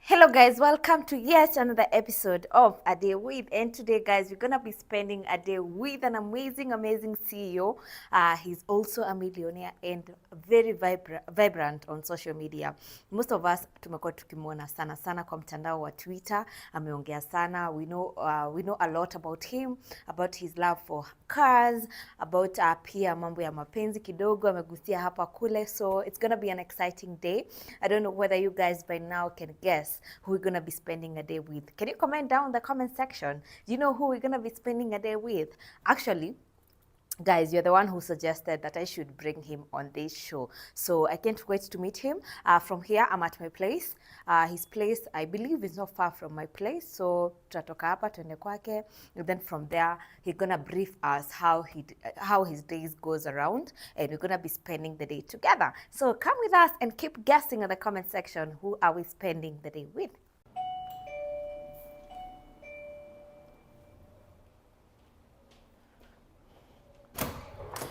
Hello guys, welcome to yet another episode of A Day With. And today guys, we're gonna be spending a day with an amazing CEO. He's also a millionaire and very vibrant on social media. Most of us tumekuwa tukimwona sana kwa mtandao wa Twitter. Ameongea sana. We know a lot about him, about his love for cars, about pia mambo ya mapenzi kidogo amegusia hapa kule. So it's gonna be an exciting day. I don't know whether you guys by now can guess who we're going to be spending a day with. Can you comment down in the comment section? Do you know who we're going to be spending a day with? Actually, guys, you're the one who suggested that I should bring him on this show. So I can't wait to meet him. From here, I'm at my place. His place, I believe, is not far from my place. So tutatoka hapa tuende kwake. And then from there, he's going to brief us how his days goes around. And we're going to be spending the day together. So come with us and keep guessing in the comment section who are we spending the day with.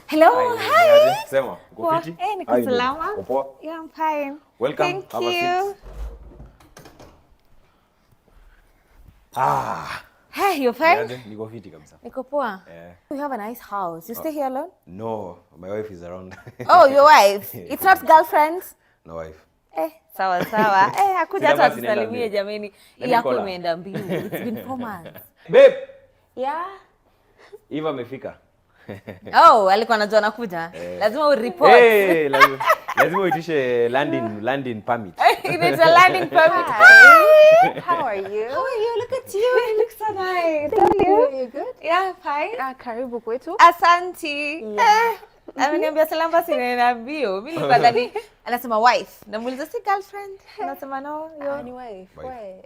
Hello, hi. Sema, uko fiti? Niko salama. Yeah, I'm fine. Welcome. Thank you. Hey, you're fine? Niko fiti kabisa. Niko poa. Yeah. You have a nice house. You stay here alone? No, my wife is around. Oh, your wife. It's not girlfriends? No wife. Sawa. Hakuja hata tusalimie jameni. Yako call her. imeenda mbio. It's been 4 months. Babe, Yeah. Eva amefika. Oh, alikuwa anajua nakuja. Lazima ureport. Hey, lazima uitishe landing permit. It's a landing permit. Hi. How are you? How are you? Look at you. You look so nice. Thank you. You good? Yeah, fine. Karibu kwetu. Asanti. Ameniambia salamu basi nina bio. Mimi nilipata anasema wife. Namuuliza si girlfriend. Anasema no, yo. Ni wife.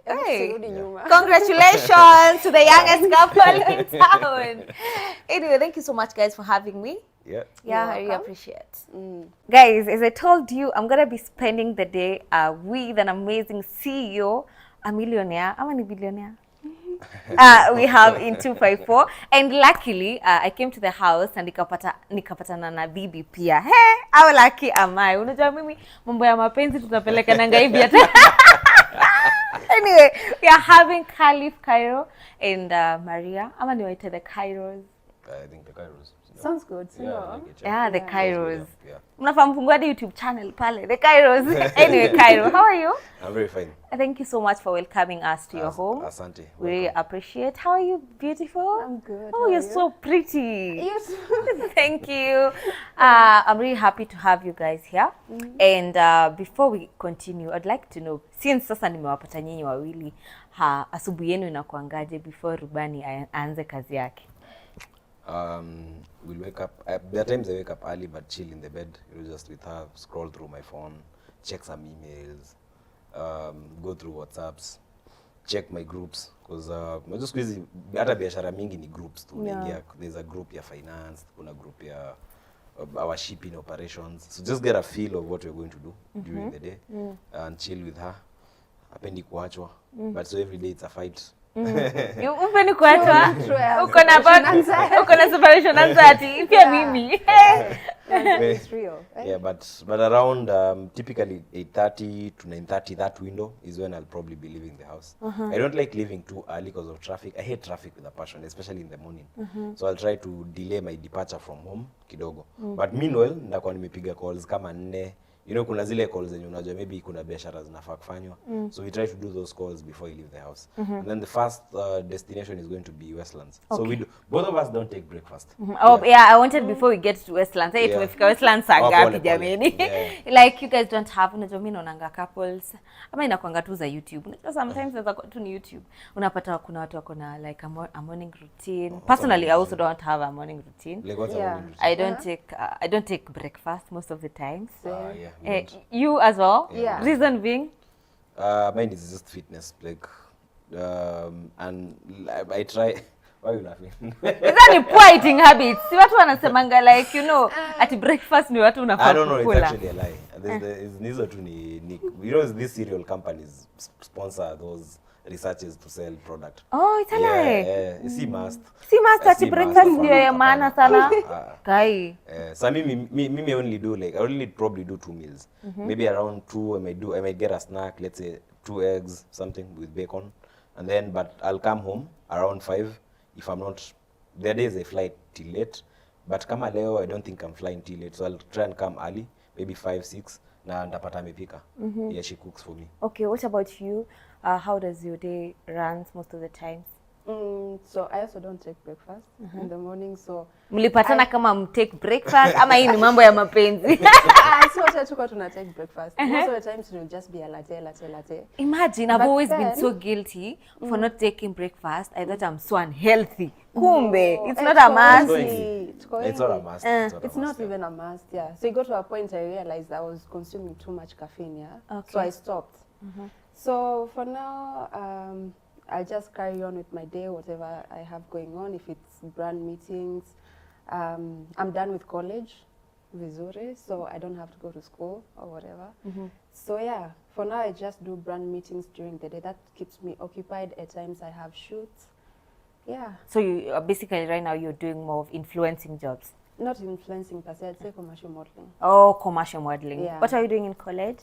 Hey. Sirudi nyuma. Congratulations to the youngest couple in town. Anyway, thank you so much guys for having me. Yeah. Yeah, I really appreciate. Guys, as I told you, I'm gonna be spending the day with an amazing CEO, a millionaire. I'm a billionaire. We have in 254, and luckily I came to the house and nikapatana na bibi pia. Hey, how lucky am I? Unajua mimi mambo ya mapenzi tutapeleka nanga hivi hata. Anyway, we are having Khalif, Kairo, and Maria. Ama niwaite the Kairos. I think the Kairos. Sounds good. Yeah, the Kairos. Yeah. Unafahamu fungua YouTube channel pale, the Kairos. Anyway, Kairo, how are you? I'm very fine. Thank you so much for welcoming us to your home. Asante. We really appreciate. How are you? Beautiful? I'm good. Oh, How you're are you? so pretty. Yes. Thank you. I'm really happy to have you guys here. And before we continue, I'd like to know, since sasa nimewapata nyinyi wawili, asubuhi yenu inakuangaje before rubani aanze kazi yake? We'll wake up. There are times I wake up early but chill in the bed. Just with her, scroll through my phone, check some emails, go through WhatsApps, check my groups. Because just busy. Hata biashara mingi ni groups tu. Yeah. There's a group ya finance, kuna group ya our shipping operations. So just get a feel of what we're going to do during the day and chill with her. Hapendi kuachwa. But so every day it's a fight. Umpeni kuachwa? True. Uko na separation anxiety. Pia mimi. It's real. Yeah, but around typically 8:30 to 9:30, that window is when I'll probably be leaving the house. I don't like leaving too early because of traffic. I hate traffic with a passion, especially in the morning. So I'll try to delay my departure from home kidogo. But meanwhile, ndakuwa nimepiga calls kama 4. You know, kuna zile calls zenye unajua maybe kuna biashara zinafaa kufanywa. So we try to do those calls before you leave the house. And then the first destination is going to be Westlands. So both of us don't take breakfast. Oh yeah, I wanted before we get to Westlands. Hey, tumefika Westlands saa ngapi jameni? Like you guys don't have, unajua mimi naonanga couples ama inakuanga tu za YouTube. Unajua sometimes za tu ni YouTube. Unapata kuna watu wako na like a morning routine. Personally, I also don't have a morning routine. Like what's Yeah. I don't take breakfast most of the times. yeah. You as well? Yeah. Reason being? Mine is just fitness, like, and I try. Why are you laughing? Is that a poor eating habits? Si watu wanasemanga like, you know, at breakfast ni watu unafaa I don't know, it's kukula. actually a lie. Nizo tu ni you know, these cereal companies sponsor those researchers to sell product. Oh, it's a lie. Yeah, si must. Si must ati breakfast ndio ya maana sana. Kai. So I only do like, I only probably do 2 meals. Maybe around 2 I might get a snack, let's say 2 eggs, something with bacon. And then, but I'll come home around 5 if I'm not, there are days I fly till late. But kama leo, I don't think I'm flying till late. So I'll try and come early, maybe 5, 6. Na ndapata amepika. Yeah, she cooks for me. Okay, what about you? How does your day runs most of the times? So I also don't take breakfast in the morning, so Mlipatana kama take breakfast ama hii ni mambo ya mapenzi? so wote tuko tuna take breakfast. Most of the times it will just be a latte. Imagine, I've But always been then- so guilty for not taking breakfast. I thought I'm so unhealthy. Kumbe, it's not a must. It's not a must. It's not even a must, yeah. So you got to a point I realized I was consuming too much caffeine, yeah. Okay. So I stopped. So for now, I'll just carry on with my day, whatever I have going on. If it's brand meetings, I'm done with college, vizuri, so I don't have to go to school or whatever. So yeah, for now I just do brand meetings during the day. That keeps me occupied. At times I have shoots. Yeah, So you basically right now you're doing more of influencing jobs. not influencing per se, I'd say commercial modeling. Oh, commercial modeling. Yeah. What are you doing in college?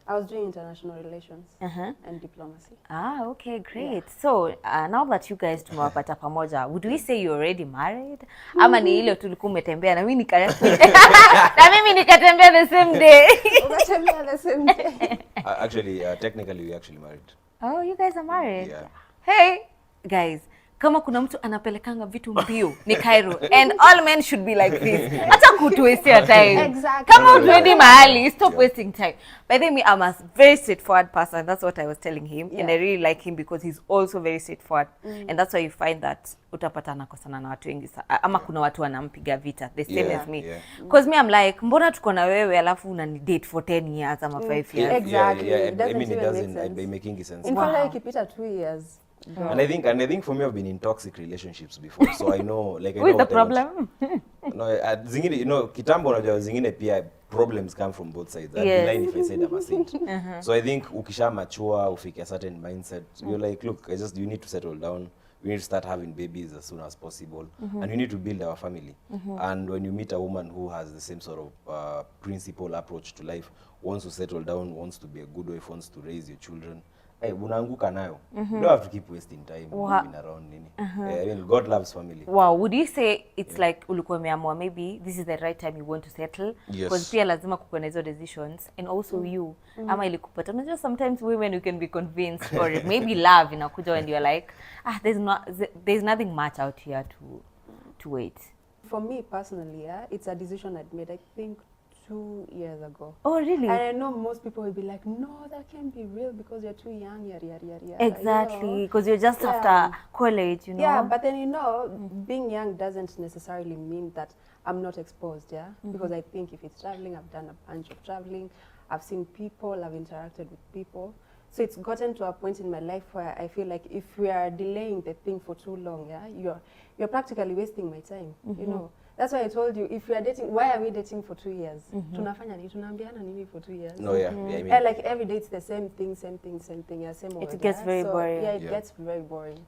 I was doing international relations and diplomacy. Ah, okay, great. So now that you guys tumewapata pamoja, would we say you're already married? Ama ni ile tulikuwa umetembea na mimi na mimi nikatembea the same day. Ukatembea the same day. Actually, technically, we actually married. Oh, you guys are married? Yeah. Hey, guys. Kama kuna mtu anapelekanga vitu mbio ni Kairo, and all men should be like this. Acha kutuwaste your time. Exactly. Kama utuendi mahali, stop wasting time. By the way, I'm a very straightforward person. That's what I was telling him, and I really like him because he's also very straightforward, and that's why you find that utapatana kosana na watu wengi ama kuna watu wanampiga vita the same as me. Because me I'm like, mbona tuko na wewe alafu unani date for 10 years ama 5 years? Exactly. Yeah. It I doesn't mean, it even doesn't. make sense. It making sense. In fact, I keep it at 2 years. And I think for me, I've been in toxic relationships before, so I know, like, I Who is know the what I want. problem? No, zingine, you know, kitambo unajua zingine pia problems come from both sides. I'd be lying if I said I'm a saint. So I think ukisha mature, ufike a certain mindset, you're like, look, you need to settle down. We need to start having babies as soon as possible, and we need to build our family. And when you meet a woman who has the same sort of principle approach to life, wants to settle down, wants to be a good wife, wants to raise your children, hey, unaanguka nayo. You don't have to keep wasting time moving around nini. I mean, God loves family. Wow, would you say it's like ulikuwa umeamua maybe this is the right time you want to settle? Yes. Because pia lazima kukuwa na hizo decisions, and also you ama ilikupata. Unajua sometimes women you can be convinced, or maybe love inakuja when you're like, there's nothing much out here to wait. For me personally, yeah, it's a decision I'd made, I think, 2 years ago. Oh, really? And I know most people will be like, no, that can't be real because you're too young, yada. Exactly, because you're just after college, you know. Yeah, but then, you know, being young doesn't necessarily mean that I'm not exposed, yeah? Because I think if it's traveling, I've done a bunch of traveling. I've seen people, I've interacted with people. So it's gotten to a point in my life where I feel like if we are delaying the thing for too long, yeah, you're practically wasting my time, you know. That's why I told you, if we are dating, why are we dating for 2 years? Tunafanya nini? Tunaambiana nini for 2 years? No, yeah, I mean, And like every day it's the same thing, yeah, same order. It gets very so, boring. Yeah, it gets very boring.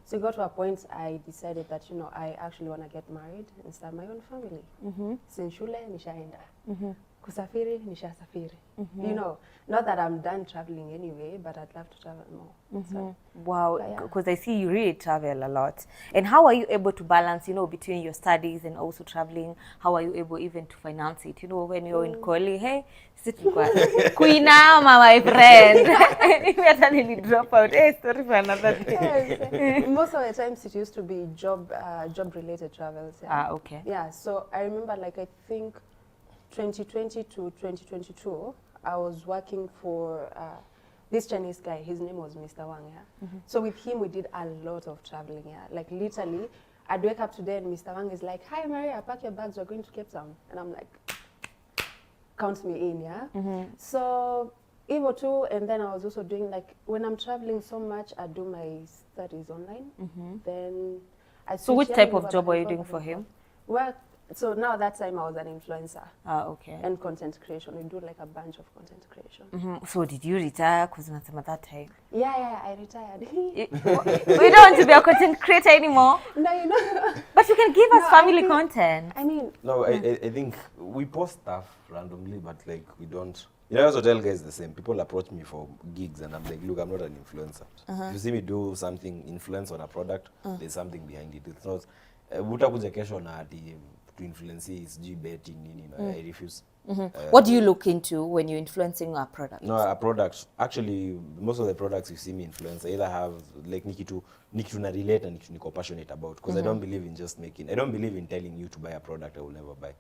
So it got to a point I decided that, you know, I actually want to get married and start my own family. Since shule nishaenda. Kusafiri nishasafiri. You know, not that I'm done traveling anyway, but I'd love to travel more. So, Wow, because I see you really travel a lot. And how are you able to balance, you know, between your studies and also traveling? How are you able even to finance it? You know, when you're in college, hey, sit kuinama, my friend. If you suddenly drop out, hey, sorry for another day. most of the times it used to be job related travels. Yeah. Okay. Yeah, so I remember like I think 2020 to 2022, I was working for this Chinese guy. His name was Mr. Wang. Yeah? So with him, we did a lot of traveling. Yeah? Like literally, I'd wake up today and Mr. Wang is like, "Hi, Maria, pack your bags. We're going to Cape Town." And I'm like, count me in, yeah? So Evo too, and then I was also doing like, when I'm traveling so much, I do my studies online. Then I So which switch type here, of back job and were you forth, doing back for and him? forth. Well, so now that time I was an influencer Okay. and content creation. We do like a bunch of content creation. So did you retire? Because unasema that time. Yeah, I retired. We don't want to be a content creator anymore. No, you know. But you can give us No, I family think- content. I mean, no, I think we post stuff randomly, but like we don't. You know, I also tell guys the same. People approach me for gigs and I'm like, look, I'm not an influencer. If you see me do something, influence on a product, there's something behind it. It's not, utakuja kesho na ati to influence is betting, I refuse. What do you look into when you're influencing a product? No, a product. Actually, most of the products you see me influence, I either have like nikitu na relate and nikitu niko passionate about. Because I don't believe in just making. I don't believe in telling you to buy a product I will never buy.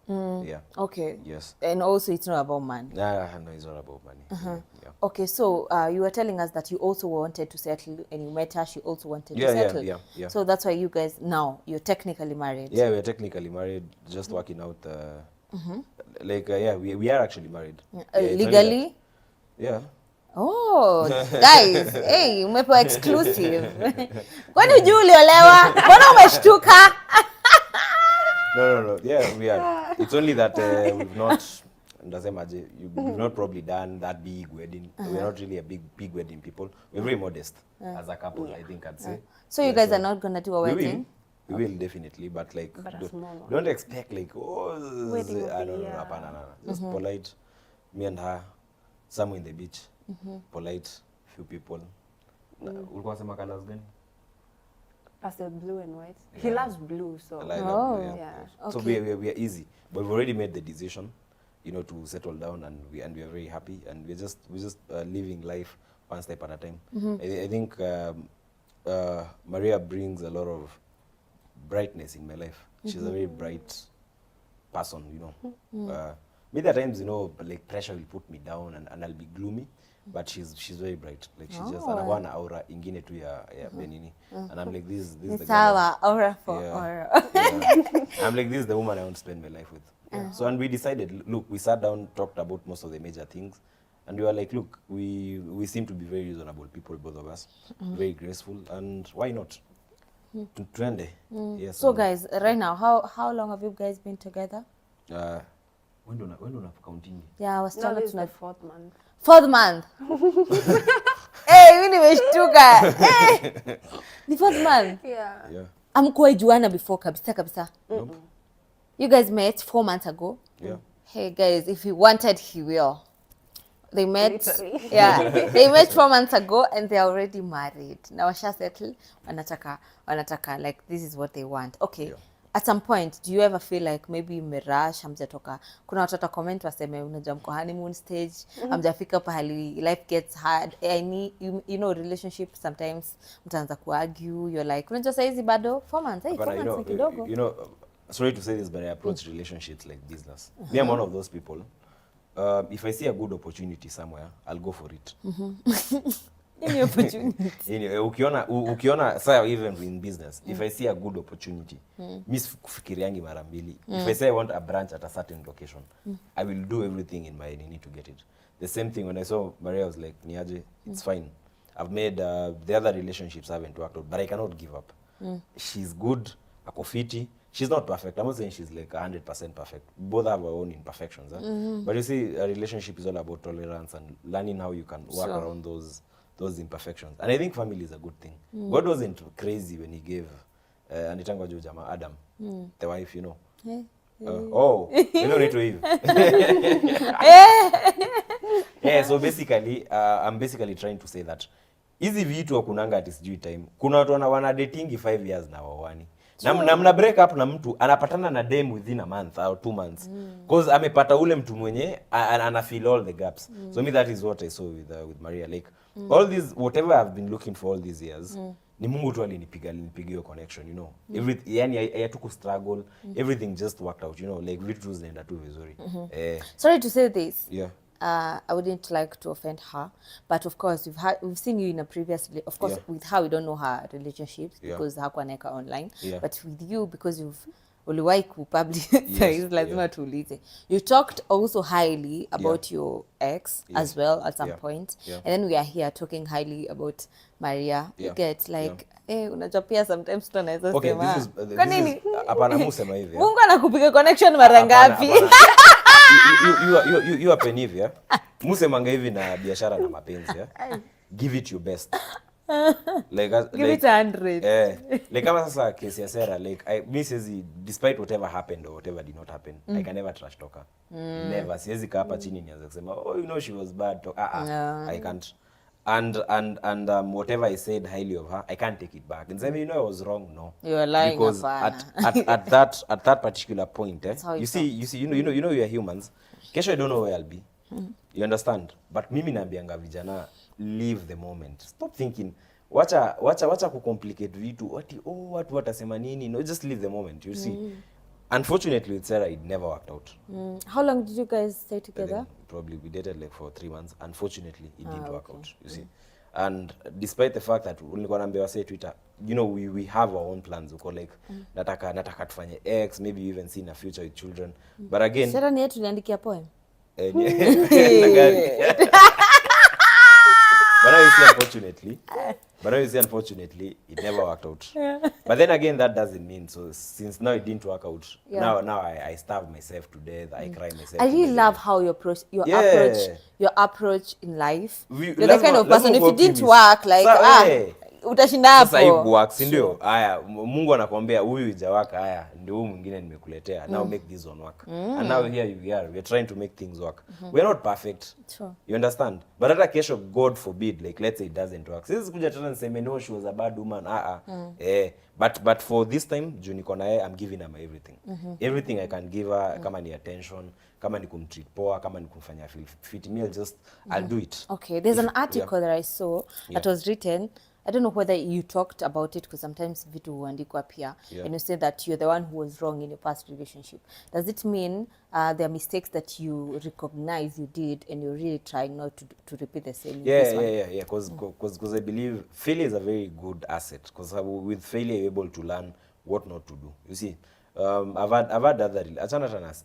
Yeah. Okay. Yes. And also, it's not about money. No, it's not about money. Yeah. Okay, so you were telling us that you also wanted to settle, and you met her. She also wanted to settle. Yeah. So that's why you guys now you're technically married. Yeah, we're technically married. Just working out. Like we are actually married. Legally. Yeah. Oh, guys, hey, umepewa exclusive. Kwani hujui uliolewa? Mbona umeshtuka? No. Yeah, we are. It's only that we've not probably done that big wedding. We're not really a big wedding people. We're very modest as a couple, I think I'd say. So you guys are not gonna do a wedding? We will definitely, but like don't expect like wedding. No. Just polite. Me and her, somewhere in the beach. Polite, few people. Ulikuwa sema colors gani? Pastel blue and white. He loves blue, so. I love blue, yeah. Okay. So we are easy, but we've already made the decision, to settle down, and we are very happy, and we're just living life one step at a time. I think Maria brings a lot of brightness in my life. She's a very bright person, maybe at times, like pressure will put me down and I'll be gloomy, but she's very bright. Like she's just anakuwa na aura ingine tu ya benini. And I'm like, this is the girl. Aura for aura. I'm like, this is the woman I want to spend my life with. So and we decided, look, we sat down, talked about most of the major things, and we were like, look, we seem to be very reasonable people, both of us, very graceful, and why not? Twende. Yes. So guys, right now, how long have you guys been together? When do you counting? Yeah, I was telling this is the 4th month. 4th month. Hey, mimi nimeshtuka. Hey. The 4th month. Yeah. Amkuwa juana before kabisa. Nope. You guys met 4 months ago. Yeah. Hey guys, if he wanted, he will. They met. Literally. Yeah. They met 4 months ago and they're already married. Now washa settle. Wanataka like this is what they want. Okay. Yeah. At some point, do you ever feel like maybe mmerush, hamjatoka? Kuna watu comment waseme unajua mko honeymoon stage, hamjafika pahali life gets hard. Relationship sometimes mtaanza kuargue, you're like, unajua saizi bado 4 months, 4 months ni kidogo. Sorry to say this, but I approach relationships like business. Me, I'm one of those people. If I see a good opportunity somewhere, I'll go for it. Any opportunity. Ukiona say even in business, if I see a good opportunity, miss kufikiriangi mara mbili. If I say I want a branch at a certain location, I will do everything in my need to get it. The same thing when I saw Maria, I was like, Niaje, it's fine. I've made the other relationships haven't worked out, but I cannot give up. She's good, ako fiti. She's not perfect. I'm not saying she's like 100% perfect. Both have our own imperfections. But you see, a relationship is all about tolerance and learning how you can work around those imperfections. And I think family is a good thing. God wasn't crazy when he gave Anitangwa Jama Adam, the wife, Hey. You don't need to leave. Yeah, so basically, I'm basically trying to say that hizi vitu wakunanga ati sijui time. Kuna watu wana datingi 5 years na wawani. Na mna break up na mtu anapatana na dem within a month or 2 months. Cause amepata ule mtu mwenye ana fill all the gaps. So me that is what I saw with Maria, like all these whatever I've been looking for all these years. Ni Mungu tu alinipiga hiyo connection, yani hayatuku struggle, everything just worked out, like vitu zinaenda tu vizuri. Sorry to say this. Yeah. I wouldn't like to offend her, but of course we've seen you in a previous, of course with her we don't know her relationships because hakuwa naeka online, but with you because uliwahi kupublicize lazima tuulize. You talked also highly about your ex as well at some point, and then we are here talking highly about Maria. You get like unajua pia sometimes tunaweza sema kwa nini hapana musema hivi Mungu anakupiga connection mara ngapi? You are penivia. Musemanga hivi na biashara na mapenzi, give it your best. Give it 100. Like kama sasa kesi ya Sarah, like me says despite whatever happened or whatever did not happen, I can never trash talk her. Never. Siwezi kaa hapa chini nianze kusema oh you know she was bad. I can't. And whatever I said highly of her, I can't take it back and say you know I was wrong. No, you are lying. Because at that particular point, you see, you know we are humans. Kesho I don't know where I'll be. You understand? But mimi naambianga vijana, live the moment. Stop thinking. Wacha kucomplicate vitu. Watu watasema nini? No, just live the moment. You see. Unfortunately with Sarah, it never worked out. How long did you guys stay together? Probably we dated like for 3 months. Unfortunately, it didn't work out. You see. And despite the fact that ulikuwa naambiwa say Twitter, you know, we have our own plans. Uko like nataka tufanye X, maybe even see in a future with children. But again, Sarah ni yetu niandikia poem. But now you see, unfortunately, it never worked out. But then again, that doesn't mean, so since now it didn't work out, now I starve myself to death, I cry myself I really love how your approach in life. You're the kind of person, if it didn't work, like, utashinda hapo. Sasa hii works, ndio. Haya, Mungu anakuambia huyu hujawaka, haya ndio huyu mwingine nimekuletea. Now make this one work. And now here we are trying to make things work. We're not perfect. Sure. You understand? But hata kesho, God forbid, like let's say it doesn't work. Sisi kuja tena niseme no, she was a bad woman. But for this time, juu niko na I'm giving her my everything. Everything I can give her, kama ni attention, kama ni kumtreat poa, kama ni kumfanya feel fit, I'll do it. Okay, there's an article that I saw that was written. I don't know whether you talked about it because sometimes vitu huandikwa pia, and you say that you're the one who was wrong in your past relationship. Does it mean there are mistakes that you recognize you did and you're really trying not to repeat the same? Yeah. Because I believe failure is a very good asset. Because with failure you're able to learn what not to do. You see, I've had other,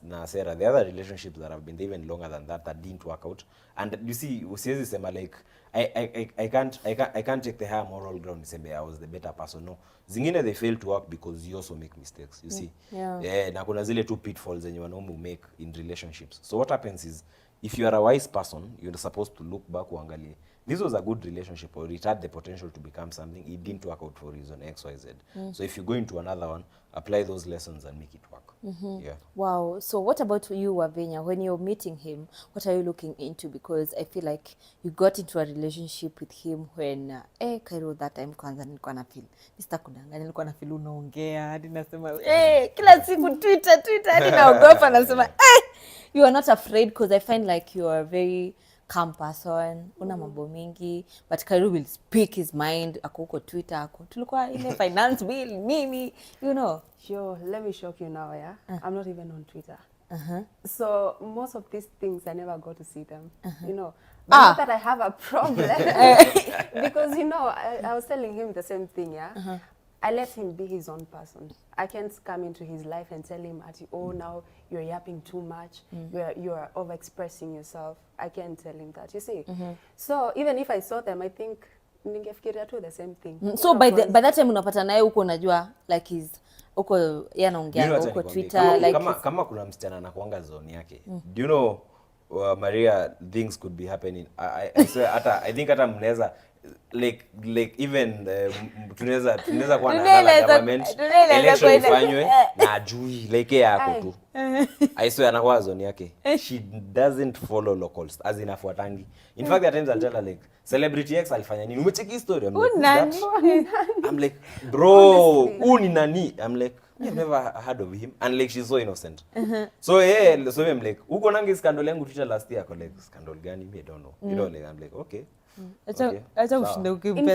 na Sarah, the other relationships that have been even longer than that didn't work out. And you see, usiwezi sema like I can't take the higher moral ground and say I was the better person. No, zingine they fail to work because you also make mistakes. You see, na kuna zile two pitfalls zenye wanaume make in relationships. So what happens is, if you are a wise person, you're supposed to look back uangalie, this was a good relationship or it had the potential to become something. It didn't work out for reason X, Y, Z. So if you go into another one, apply those lessons and make it work. Yeah. Wow. So what about you, Wavenya? When you're meeting him, what are you looking into? Because I feel like you got into a relationship with him when Kairo, that time kwanza nilikuwa na feel. Nistakudanganya, nilikuwa na feel unaongea hadi nasema kila siku Twitter hadi naogopa nasema you are not afraid, because I find like you are very calm person, una mambo mingi, but Kairo will speak his mind. Ako huko Twitter, ako tulikuwa ile finance bill nini, you know. Sure, let me shock you now, yeah? I'm not even on Twitter. So most of these things, I never got to see them, you know. But not that I have a problem. Because, you know, I was telling him the same thing, yeah? I let him be his own person. I can't come into his life and tell him, now you're yapping too much, you're overexpressing yourself. I can't tell him that, you see. So even if I saw them, I think ningefikiria too the same thing. So by that time unapata naye huko unajua like he's huko yeye anaongea huko Twitter like kama kuna msichana anakuanga zone yake. Do you know Maria, things could be happening. I swear I think hata mnaweza like even tunaweza kuwa na government election ifanywe na ajui like yako tu. I swear anakuwa zone yake. She doesn't follow locals as inafuatangi. In fact at times I'll tell her like celebrity X alifanya nini, umecheki history? I'm like bro, ni nani? I'm like I've never heard of him, and like she's so innocent. So so I'm like uko nangi scandal yangu Twitter last year, like scandal gani, me I don't know. You know, like I'm like okay. In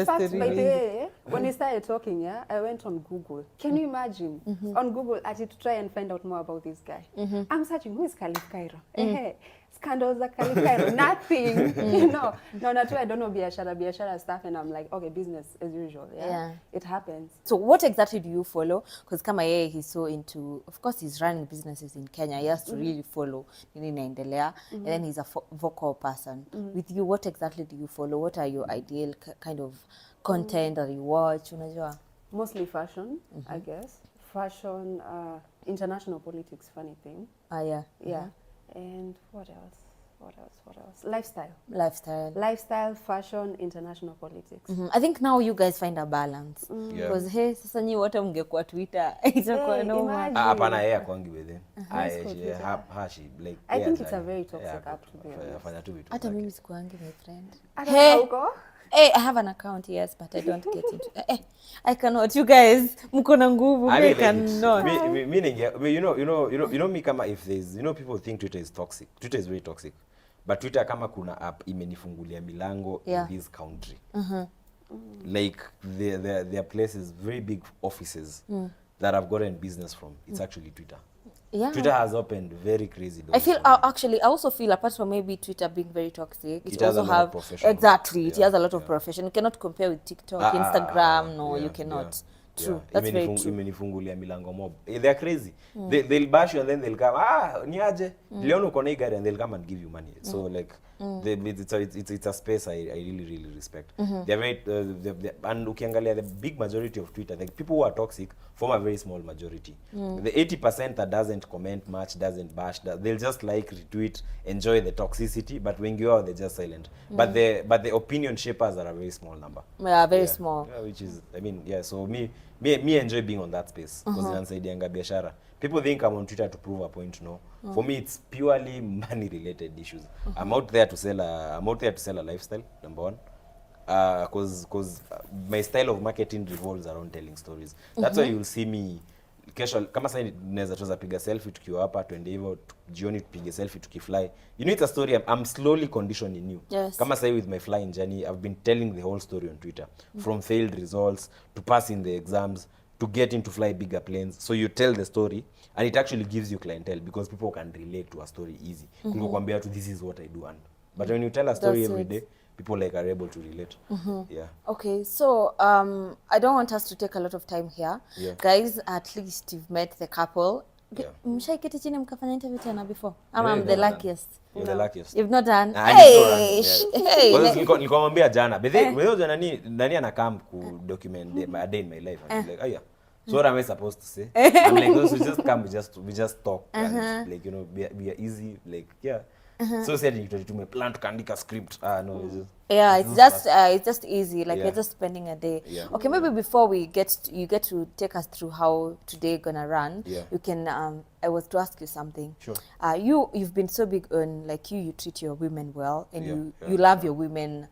fact, by the way, when we started talking, I went on Google. Can you imagine? On Google, I had to try and find out more about this guy. I'm searching, who is Khalif Kairo? Scandals are Khalif Kairo. Nothing, you know. No, not true. I don't know biashara stuff, and I'm like, okay, business as usual. Yeah, it happens. So what exactly do you follow? Because kama yeye he's so into, of course he's running businesses in Kenya. He has to really follow nini inaendelea, and then he's a vocal person. With you, what exactly do you follow? What are your ideal kind of content that you watch? Unajua? Mostly fashion, I guess. Fashion, international politics, funny thing. Yeah. Yeah. And what else? What else? Lifestyle. Lifestyle, fashion, international politics. I think now you guys find a balance. Yeah. Because hey, sasa nyi wote mngekuwa Twitter itakuwa Hey, noma. imagine. Hapana, yeye akwangi with him. Twitter. Like I think it's a very toxic app, to be honest. Fanya tu vitu. Hata mimi sikuangi my friend. I don't know how go. Hey, I have an account, yes, but I don't get into I cannot. You guys, mko na nguvu. I cannot. You know me kama if there's, people think Twitter is toxic. Twitter is very toxic. But Twitter kama kuna app imenifungulia milango in this country. Like there are places, very big offices that I've gotten business from. It's actually Twitter. Yeah. Twitter has opened very crazy doors. I feel actually I also feel apart from maybe Twitter being very toxic, it has also a lot of have professional. exactly it Yeah, has a lot of profession. You cannot compare with TikTok, Instagram. No, you cannot. True. That's very true. Imenifungulia milango mob. They're crazy. They'll bash you and then they'll come, niaje, Leon uko na hii gari, and they'll come and give you money. So like it's a space I really respect. They're very and ukiangalia the big majority of Twitter, like people who are toxic form a very small majority. The 80% that doesn't comment much, doesn't bash, they'll just like, retweet, enjoy the toxicity, but when you are, they're just silent. But the opinion shapers are a very small number. Yeah, very small. Yeah, which is, I mean, yeah, so me enjoy being on that space because inanisaidianga biashara. People think I'm on Twitter to prove a point. No, for me it's purely money related issues. I'm out there to sell a lifestyle, number one, because my style of marketing revolves around telling stories. That's why you'll see me kesho kama sasa naweza tuza piga selfie tukiwa hapa twende hivyo jioni tupige selfie tukifly. It's a story I'm slowly conditioning you. Yes. Kama sasa with my flying journey, I've been telling the whole story on Twitter, from failed results to passing the exams to getting to fly bigger planes. So you tell the story and it actually gives you clientele because people can relate to a story easy. Kuliko kwambia tu this is what I do, and but when you tell a story every day, people like are able to relate. Yeah. Okay, so I don't want us to take a lot of time here. Yeah. Guys, at least you've met the couple. Yeah. Mshaiketi chini mkafanya interview tena before? I'm the luckiest. You're the luckiest. You've not done. Hey, Hey. nilikuwa mwambia jana. But wewe jana nani anakam ku document a day in my life, and like, oh yeah. So what am I supposed to say? I'm like, those we just come, we just talk, and like, we are easy, like, yeah. So said you plan to andika script. No, it's just, Yeah, it's just easy. Like, Yeah. we're just spending a day. Yeah. Okay, maybe before you get to take us through how today gonna run. Yeah. You can. I was to ask you something. Sure. You've been so big on like you treat your women well, and Yeah, you love your women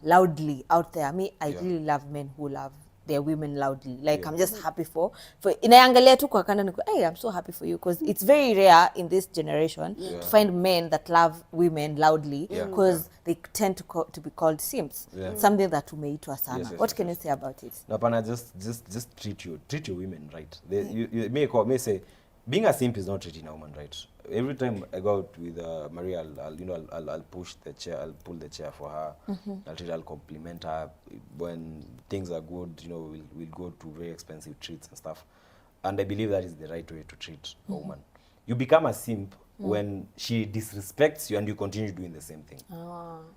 loudly out there. Me, I Yeah. really love men who love their women loudly. Like, I'm just happy for inaangalia tu kwa kanda niko, hey, I'm so happy for you, because it's very rare in this generation to find men that love women loudly, because they tend to be called simps. Something that umeitwa sana. What can you say about it? No, pana, just treat your women right. You may say being a simp is not treating a woman right. Every time I go out with Maria, I'll push the chair, I'll pull the chair for her. I'll compliment her when things are good. We'll go to very expensive treats and stuff. And I believe that is the right way to treat a woman. You become a simp when she disrespects you and you continue doing the same thing.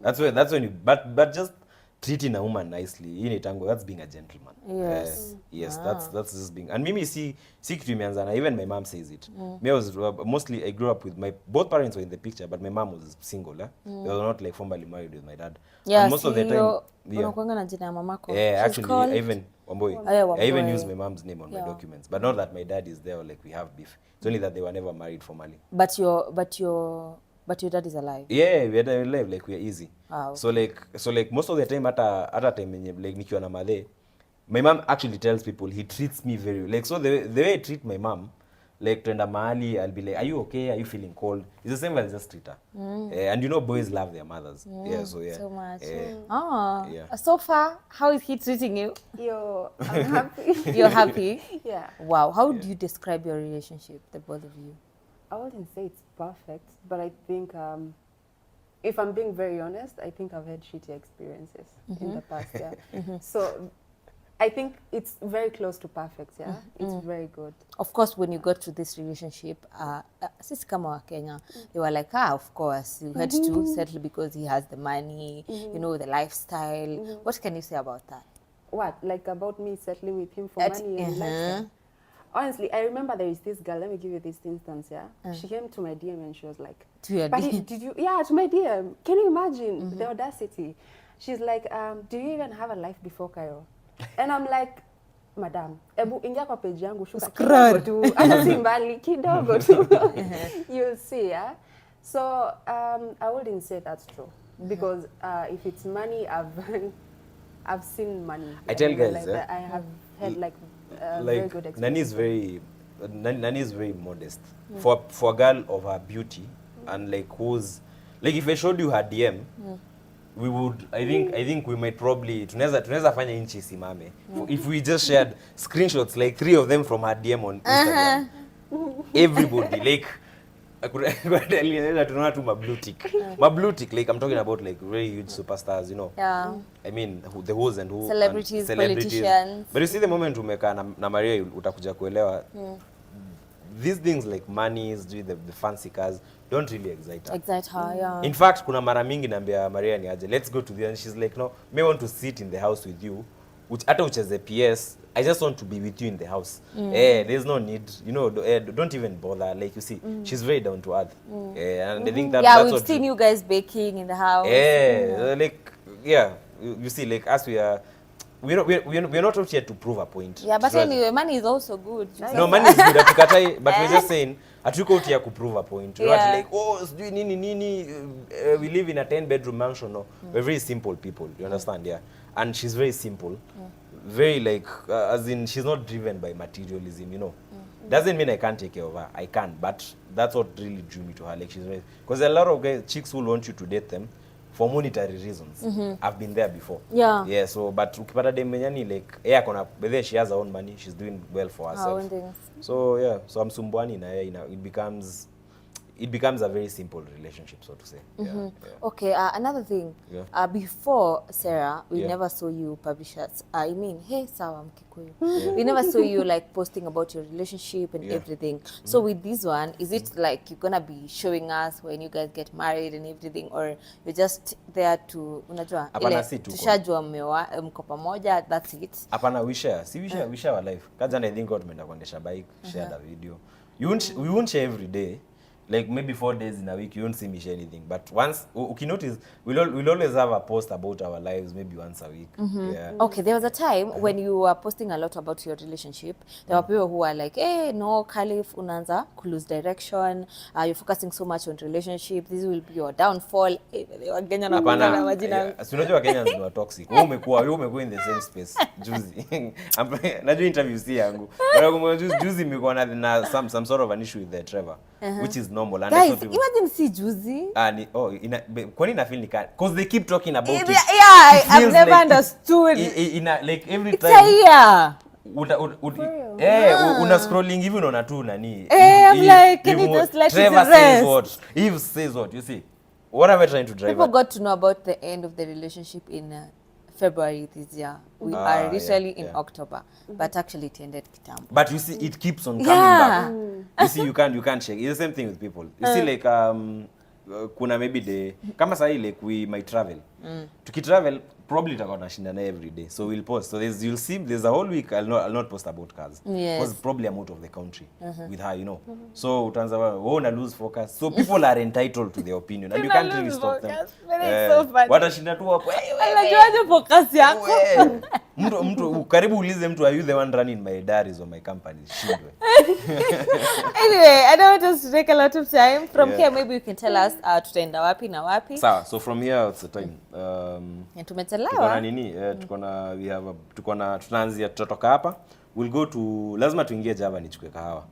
That's when you but just treating a woman nicely, that's being a gentleman. Yes. Yes, that's just being. And mimi see kitu imeanza na, even my mom says it. Me, I was mostly, I grew up with both parents were in the picture, but my mom was single. They were not like formally married with my dad. Yeah, and most of the time, unakuanga na jina ya mamako. yeah, She's actually, called Wamboi. Wamboi. I even use my mom's name on my documents, but not that my dad is there or like we have beef. It's only that they were never married formally. But your dad is alive. Yeah, we are alive, like we are easy. Wow. So like most of the time, at a time like nikiwa na madhe, my mom actually tells people he treats me very like, so the way I treat my mom, like twenda mahali, I'll be like, are you okay? Are you feeling cold? It's the same as just treat her. And boys love their mothers. So much. Yeah. So far, how is he treating you? I'm happy. You're happy? Yeah. Wow. How do you describe your relationship, the both of you? I wouldn't say it's perfect, but I think, if I'm being very honest, I think I've had shitty experiences in the past, So I think it's very close to perfect, It's very good. Of course, when you got to this relationship, sisi kama wa Kenya, they were like, of course, you had to settle because he has the money, the lifestyle. What can you say about that? What? Like about me settling with him for money and lifestyle? honestly, I remember there is this girl, let me give you this instance, yeah? She came to my DM and she was like, To your "But DM? did you, yeah, to my DM. Can you imagine the audacity?" She's like, "Do you even have a life before Kairo?" And I'm like, "Madam, ebu ingia kwa page yangu, shuka kidogo tu, hata si mbali, kidogo tu." You'll see, yeah? So, I wouldn't say that's true. Because if it's money, I've seen money. I tell guys, like that. I have had like very good experience. Nani is very modest. For a girl of her beauty and like who's like if I showed you her DM, we would I think we might probably tunaweza fanya inchi simame. If we just shared screenshots like 3 of them from her DM on Instagram. Everybody like I could tell you that tunaona tu blue tick like I'm talking about like very huge superstars, you know. Yeah. I mean the who's and who Celebrities, politicians. But you see the moment umekaa na Maria utakuja kuelewa these things like monies, the fancy cars don't really excite her. Excite her, yeah. In fact, kuna mara mingi naambia Maria ni aje, let's go to the, and she's like, no, may want to sit in the house with you. Hata ucheze PS, I just want to be with you in the house. There's no need, you know, don't even bother. Like you see, she's very down to earth. And I think that's we've seen you guys baking in the house. Like, you see, like us, we're not out here to prove a point. Yeah, but anyway, money is also good. No, money is good. But we're just saying, hatuko out here to prove a point. We're not like, oh, we live in a 10-bedroom mansion. No, we're very simple people. You understand? Yeah, and she's very simple, very like, as in, she's not driven by materialism. You know, doesn't mean I can't take care of her. I can, but that's what really drew me to her. Like she's very, because a lot of guys, chicks will want you to date them for monetary reasons. I've been there before. Yeah. So, but ukipata dem menyani like, whether she has her own money, she's doing well for herself. So yeah, so I'm sumbuani na it becomes a very simple relationship, so to say. Okay, another thing. Before Sarah, we never saw you publish us. I mean, hey, sawa mkikuyu. We never saw you like posting about your relationship and everything. So with this one, is it like you're gonna be showing us when you guys get married and everything, or you're just there to unajua ile tushajua mko pamoja, that's it? Hapana, we share our life. Kaza I think God tumeenda kuendesha bike, share the video. We won't share every day. Like maybe 4 days in a week, you won't see me share anything. But once, you notice, we'll always have a post about our lives, maybe once a week. Yeah. Okay, there was a time when you were posting a lot about your relationship. There were people who were like, hey, no, Khalif, unaanza lose direction. You're focusing so much on relationship. This will be your downfall. Wakenya na kuna majina. Unajua Kenyans ni toxic. Wewe umekuwa in the same space. Juzi. Najua interview si yangu. Juzi nimekuwa na some sort of an issue with the Trevor, which is normal. And guys, imagine si juzi. Kwani na feel like, because they keep talking about it. Yeah, I've never understood. Like every it's time. It's a year. Una scrolling hivi unaona tu nani. I'm like, can you just let Trevor it says what? Eve says what? You see? What am I trying to drive People at? got to know about the end of the relationship in February this year. We are literally in October, but actually it ended kitambo. But you see, it keeps on coming back. You see, you can't shake. It's the same thing with people. You see, like kuna maybe the kama sahi like we might travel. Tukitravel probably tutakuwa tunashindana every day. So we'll post. So you'll see there's a whole week I'll not post about cars. Because probably I'm out of the country with her, you know. So utaanza wewe una lose focus. So people are entitled to their opinion and you can't really stop them. So funny. Watashinda tu hapo. Unajuaje focus yako? Mtu karibu ulize mtu, are you the one running my diaries or my company? Shindwe. Anyway, I don't want us to take a lot of time. From here, maybe you can tell us tutaenda wapi na wapi. Sawa, so from here it's the time. Tumechelewa. Tunaanzia tutatoka hapa. We'll go to, lazima tuingie Java nichukue kahawa.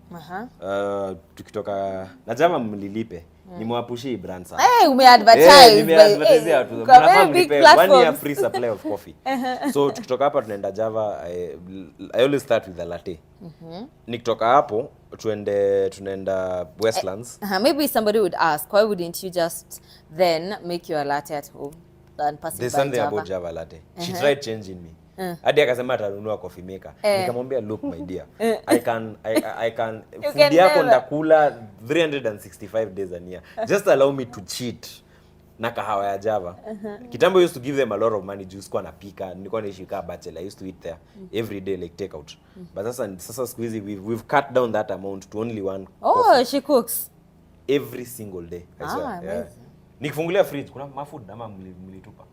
Tukitoka na Java mlilipe. Nimewapushia brand sana. Hey, umeadvertise. Nimeadvertise watu. Mnafaa mlipe 1 year free supply of coffee. So tukitoka hapa tunaenda Java. I always start with a latte. Nikitoka hapo tunaenda Westlands. Maybe somebody would ask, why wouldn't you just then make your latte at home and pass it by Java? There's something about Java latte. She tried changing me. Hadi akasema atanunua coffee maker. Nikamwambia, look my dear, I can food yako ndakula 365 days a year. Just allow me to cheat na kahawa ya Java. Kitambo I used to give them a lot of money juu sikuwa napika, nilikuwa naishi kaa bachelor. I used to eat there every day like take out. But sasa siku hizi we've cut down that amount to only one coffee she cooks every single day. I swear. amazing. Nikifungulia fridge kuna mafood ama mlitupa.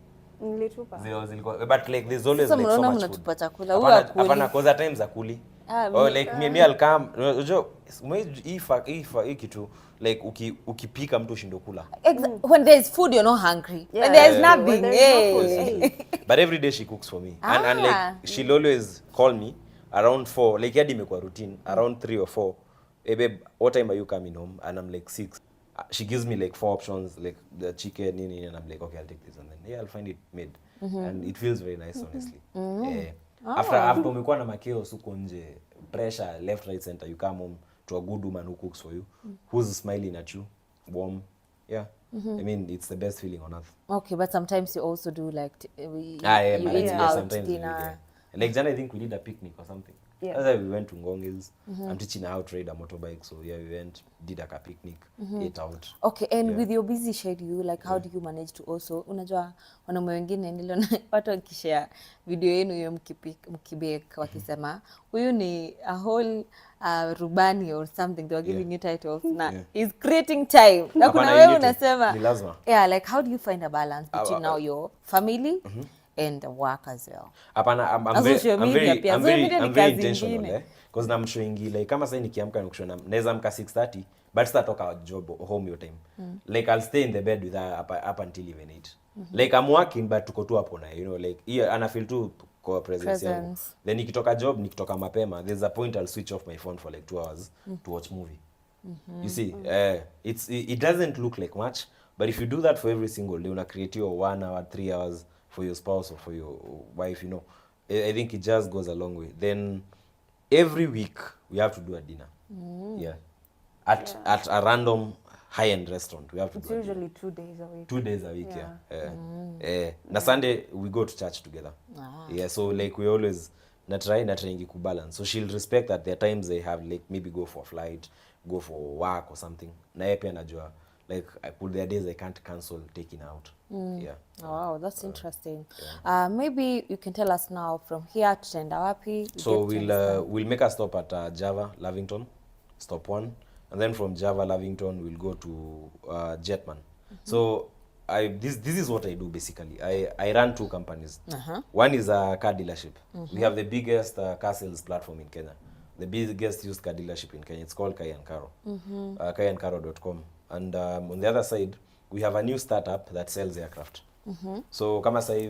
Nilitupa. Zilikuwa but like there's always Sasa like so mnaona much food. mnatupa chakula, huwa hakuli. Hapana, cause at times akuli. Oh, like me I'll come. Unajua hii kitu like ukipika mtu shindo kula. When there's food you're not hungry. Yeah. When there's When nothing. there's no food, Hey. But every day she cooks for me. And like she'll always call me around 4. Like yadi imekuwa routine around 3 or 4. Hey babe, what time are you coming home? And I'm like 6. She gives me like 4 options, like the chicken, and I'm like, okay, I'll take this, and then yeah, I'll find it made, and it feels very nice, honestly. After umekuwa na makeo suko nje, pressure left, right, center, you come home to a good woman who cooks for you, who's smiling at you, warm, yeah. I mean, it's the best feeling on earth. Okay, but sometimes you also do like you eat out Sometimes dinner. Like Jana, I think we did a picnic or something. Yeah. That's why we went to Ngong Hills. I'm teaching her how to ride a motorbike, so yeah, we went, did a picnic, ate out. Okay, and with your busy schedule, like how do you manage to also, unajua wanaume wengine niliona watu wakishare video yenu hiyo mkibake wakisema huyu ni a whole rubani or something, they were giving you titles na is creating time. Na kuna wewe unasema ni lazima. Yeah, like how do you find a balance between now your family and work as well? Hapana, I'm very intentional, because I'm showing like kama sasa nikiamka nikushona naweza amka 6:30 but sitatoka job home your time. Like I'll stay in the bed with her up until even 8. Like I'm working but tuko tu hapo na like here ana feel tu kwa presence yangu. Then nikitoka job, nikitoka mapema, there's a point I'll switch off my phone for like 2 hours to watch movie. You see, it doesn't look like much, but if you do that for every single day, una create your 1 hour, 3 hours for your spouse or for your wife, I think it just goes a long way. Then every week we have to do a dinner. At a random high-end restaurant. We have to It's do usually 2 days a week. 2 days a week, na Sunday we go to church together. Yeah, so like we always trying to balance. So she'll respect that there are times they have like maybe go for a flight, go for work or something. Na yeye pia anajua like I put their days I can't cancel taking out. Yeah. Wow, that's interesting. Maybe you can tell us now from here to tenda wapi. So we'll make a stop at Java Lavington, stop 1, and then from Java Lavington we'll go to Jetman. So this is what I do basically. I run 2 companies. One is a car dealership. We have the biggest car sales platform in Kenya, the biggest used car dealership in Kenya. It's called Kairo, kaiankaro.com. And on the other side, we have a new startup that sells aircraft. So kama sahi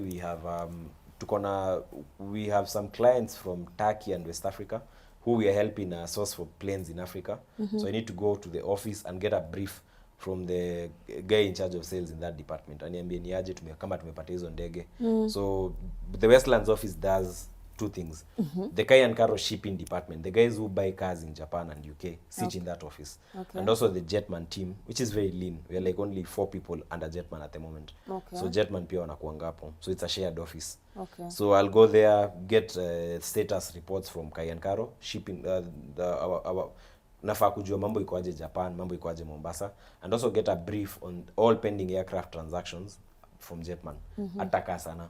we have some clients from Turkey and West Africa who we are helping source for planes in Africa. So I need to go to the office and get a brief from the guy in charge of sales in that department. Aniambie ni aje kama tumepata hizo ndege. So the Westlands office does 2 things. The Kai and Karo shipping department, the guys who buy cars in Japan and UK sit in that office. And also the Jetman team, which is very lean. We are like only 4 people under Jetman at the moment. So Jetman pia wanakuanga hapo. So it's a shared office. So I'll go there, get status reports from Kai and Karo, shipping our nafaa kujua mambo iko aje Japan, mambo iko aje Mombasa, and also get a brief on all pending aircraft transactions from Jetman. Ataka sana.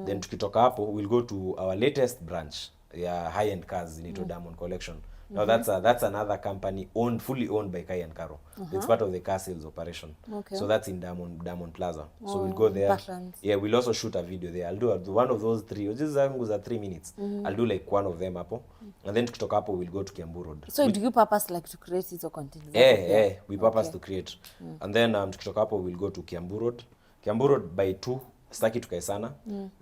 Then tukitoka hapo we'll go to our latest branch, high-end cars in Diamond Collection. Now that's another company fully owned by Kai and Karo. It's part of the car sales operation. So that's in Diamond Plaza. So we'll go there. Backlands. Yeah, we'll also shoot a video there. I'll do one of those 3. Which is 3 minutes. I'll do like one of them hapo. And then tukitoka hapo we'll go to Kiambu Road. So do you purpose like to create this or content? We purpose to create. And then tukitoka hapo we'll go to Kiambu Road. Kiambu Road by 2. Staki tukae sana.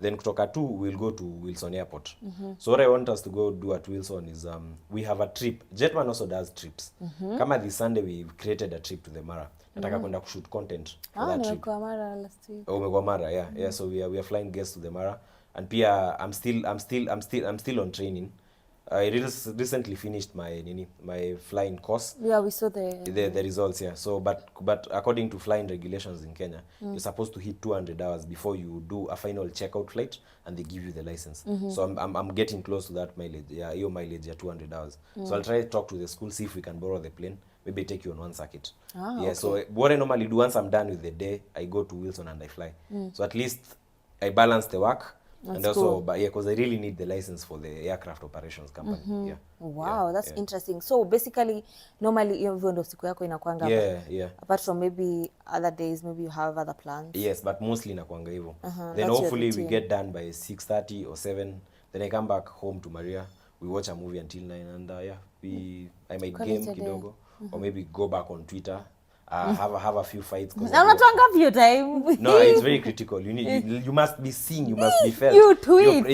Then kutoka 2 we'll go to Wilson Airport. So what I want us to go do at Wilson is we have a trip. Jetman also does trips. Kama this Sunday we created a trip to the Mara. Nataka kwenda kushoot content for that trip. Nimekuwa Mara last week. Umekuwa Mara, yeah. So we are flying guests to the Mara, and pia I'm still on training. I recently finished my flying course. Yeah, we saw the results, yeah. So but according to flying regulations in Kenya, you're supposed to hit 200 hours before you do a final checkout flight and they give you the license. So I'm getting close to that mileage. Yeah, your mileage 200 hours. So I'll try to talk to the school, see if we can borrow the plane. maybe I take you on one circuit. Ah, Yeah, okay. so what I normally do once I'm done with the day, I go to Wilson and I fly. So at least I balance the work. That's and also, cool. but yeah, because I really need the license for the aircraft operations company. Yeah. Wow, Yeah, that's yeah. interesting. So basically, normally hivyo ndo siku yako inakwanga. Yeah. Apart from maybe other days, maybe you have other plans. Yes, but mostly inakuanga hivyo. That's Then your hopefully we routine. get done by 6:30 or 7. Then I come back home to Maria. We watch a movie until 9 and I might Call game it a day. kidogo or maybe go back on Twitter. Have a few fights. Na unatuanga few time. No, it's very critical. You must be seen, you must be felt. You tweet.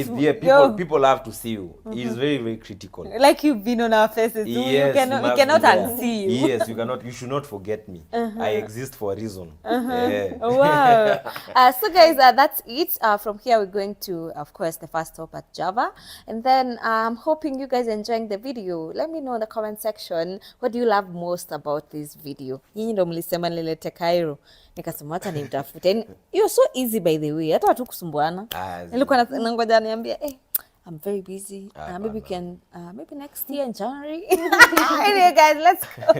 People have to see you. It is very, very critical. Like you've been on our faces. Yes, we cannot must be there. unsee you. Yes, you should not forget me. I exist for a reason. Yeah. Wow. So guys, that's it. From here we're going to, of course, the first stop at Java. And then I'm hoping you guys enjoying the video. Let me know in the comment section, what do you love most about this video? Nyinyi ndo mlisema nilete Kairo. Nikasema hata nimtafute. You're so easy by the way. Hata watu kusumbuana. Nilikuwa nangoja niambia, I'm very busy. Maybe we can, maybe next year in January. Anyway, guys, let's go.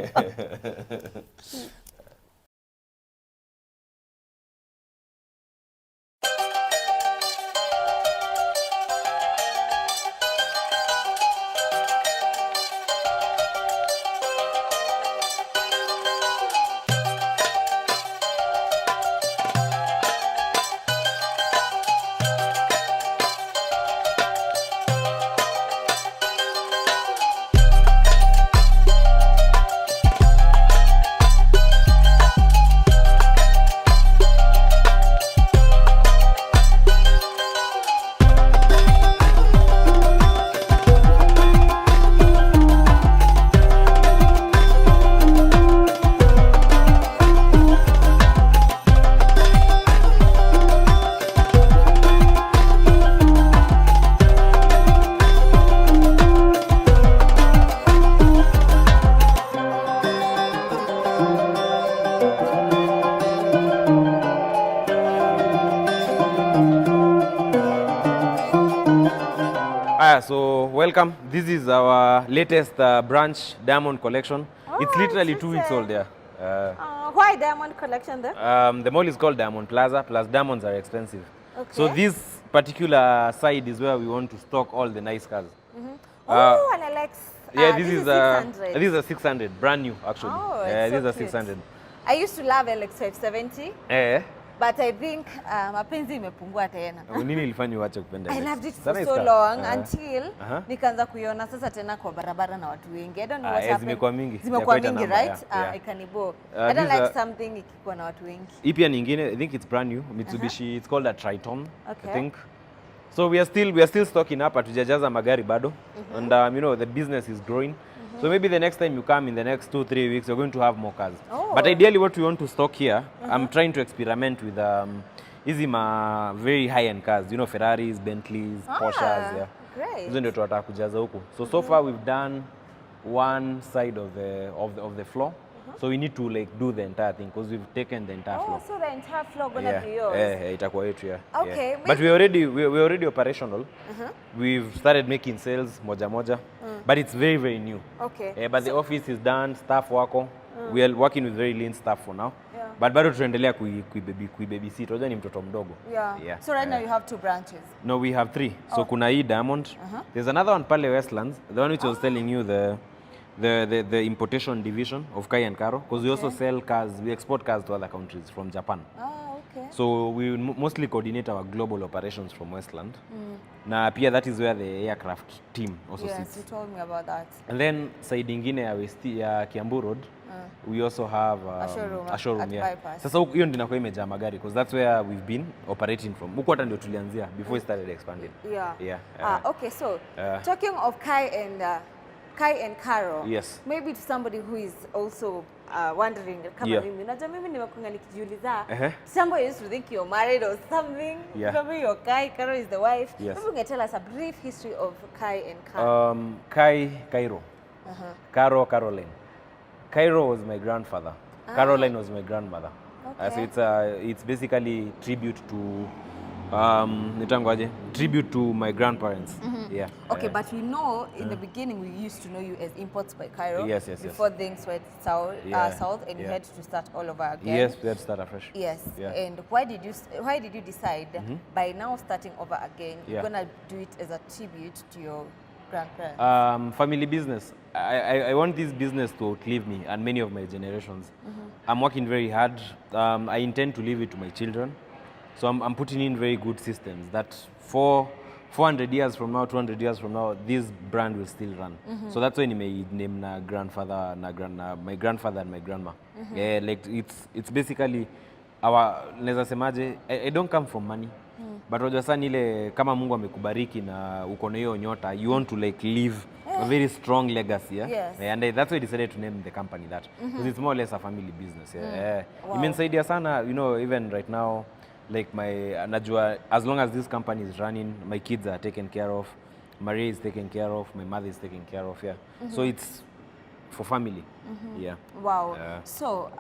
So welcome. This is our latest branch, Diamond Collection. It's literally 2 weeks old there. Why Diamond Collection there? The mall is called Diamond Plaza, plus diamonds are expensive. Okay. So this particular side is where we want to stock all the nice cars. Oh, and Alex. Yeah, this is 600. this is a 600, brand new actually. Oh, it's Yeah, so this is a cute. 600. I used to love Alex 570, Eh, but I think mapenzi imepungua tena. nini ilifanya uache kupenda? I Alex? loved it It's a for nice so car. long until nikaanza kuiona sasa tena kwa barabara na watu wengi. I don't know Ah, what happened. zimekuwa mingi. Zimekuwa They're mingi, quite a number, right? yeah. Ikanibo. I don't these like are- something ikikuwa na watu wengi. Hii pia nyingine, I think it's brand new. Mitsubishi, it's called a Triton, Okay. I think. So we are still stocking up, hatujajaza magari bado. And you know, the business is growing. So maybe the next time you come in the next 2-3 weeks, you're going to have more cars. Oh. But ideally what we want to stock here, I'm trying to experiment with hizi very high-end cars, you know, Ferraris, Bentleys, Porsches, yeah. Great. Hizo ndio tunataka kujaza huku. So far we've done one side of the floor. So we need to like do the entire thing because we've taken the entire floor. Oh, so the entire floor gonna be yours. Itakuwa yetu, yeah. Okay, Yeah. But we're already operational. We've started making sales moja moja. But it's very, very new. Okay. But the office is done, staff wako. We are working with very lean staff for now. Yeah. But bado tunaendelea kuibabysit. Unajua ni mtoto mdogo. Yeah. So right now you have 2 branches. No, we have 3. So kuna hii Diamond. There's another one pale Westlands. The one which I was telling you, the importation division of Kai and Karo, because we also sell cars, we export cars to other countries from Japan. Oh, okay. So we mostly coordinate our global operations from Westland. Na pia that is where the aircraft team also Yes, sits. you told me about that. And then side ingine ya Kiambu Road, we also have A showroom at yeah. Bypass. Sasa hiyo ndio inakuwa imejaa magari because that's where we've been operating from. Huko hata ndio tulianzia before we started expanding. Yeah. Yeah. Okay, so talking of Kai and Karo. Yes. Maybe to somebody who is also wondering kama Yeah. mimi. Unajua mimi nimekuanga nikijiuliza. Uh-huh. Somebody used to think you're married or something. Yeah. Maybe you're Kai, Karo is the wife. Yes. Maybe you can tell us a brief history of Kai and Karo. Kairo. Caroline. Kairo was my grandfather. Caroline was my grandmother. Okay. So it's basically tribute to tribute to my grandparents. Yeah. Okay, but we know in the beginning we used to know you as Imports by Kairo. Yes, yes, yes. Before things went south, Yeah, south, and you yeah. had to start all over again. Yes, we had to start afresh. Yes. Yeah. And why did you decide by now starting over again, you're gonna do it as a tribute to your grandparents? Family business. I want this business to outlive me and many of my generations. I'm working very hard. I intend to leave it to my children. So I'm putting in very good systems that 400 years from now, 200 years from now, this brand will still run. So that's why I name my grandfather and my grandma. Yeah, like it's basically our, naweza semaje, I don't come from money. But wajua sana ile kama Mungu amekubariki na uko na hiyo nyota, you want to like leave a very strong legacy. Yeah? Yes. And that's why I decided to name the company that. Because it's more or less a family business. Yeah. Wow. Imensaidia sana, you know, even right now, like najua, as long as this company is running, my kids are taken care of, Maria is taken care of, my mother is taken care of. Yeah. So it's for family. Yeah. Wow. So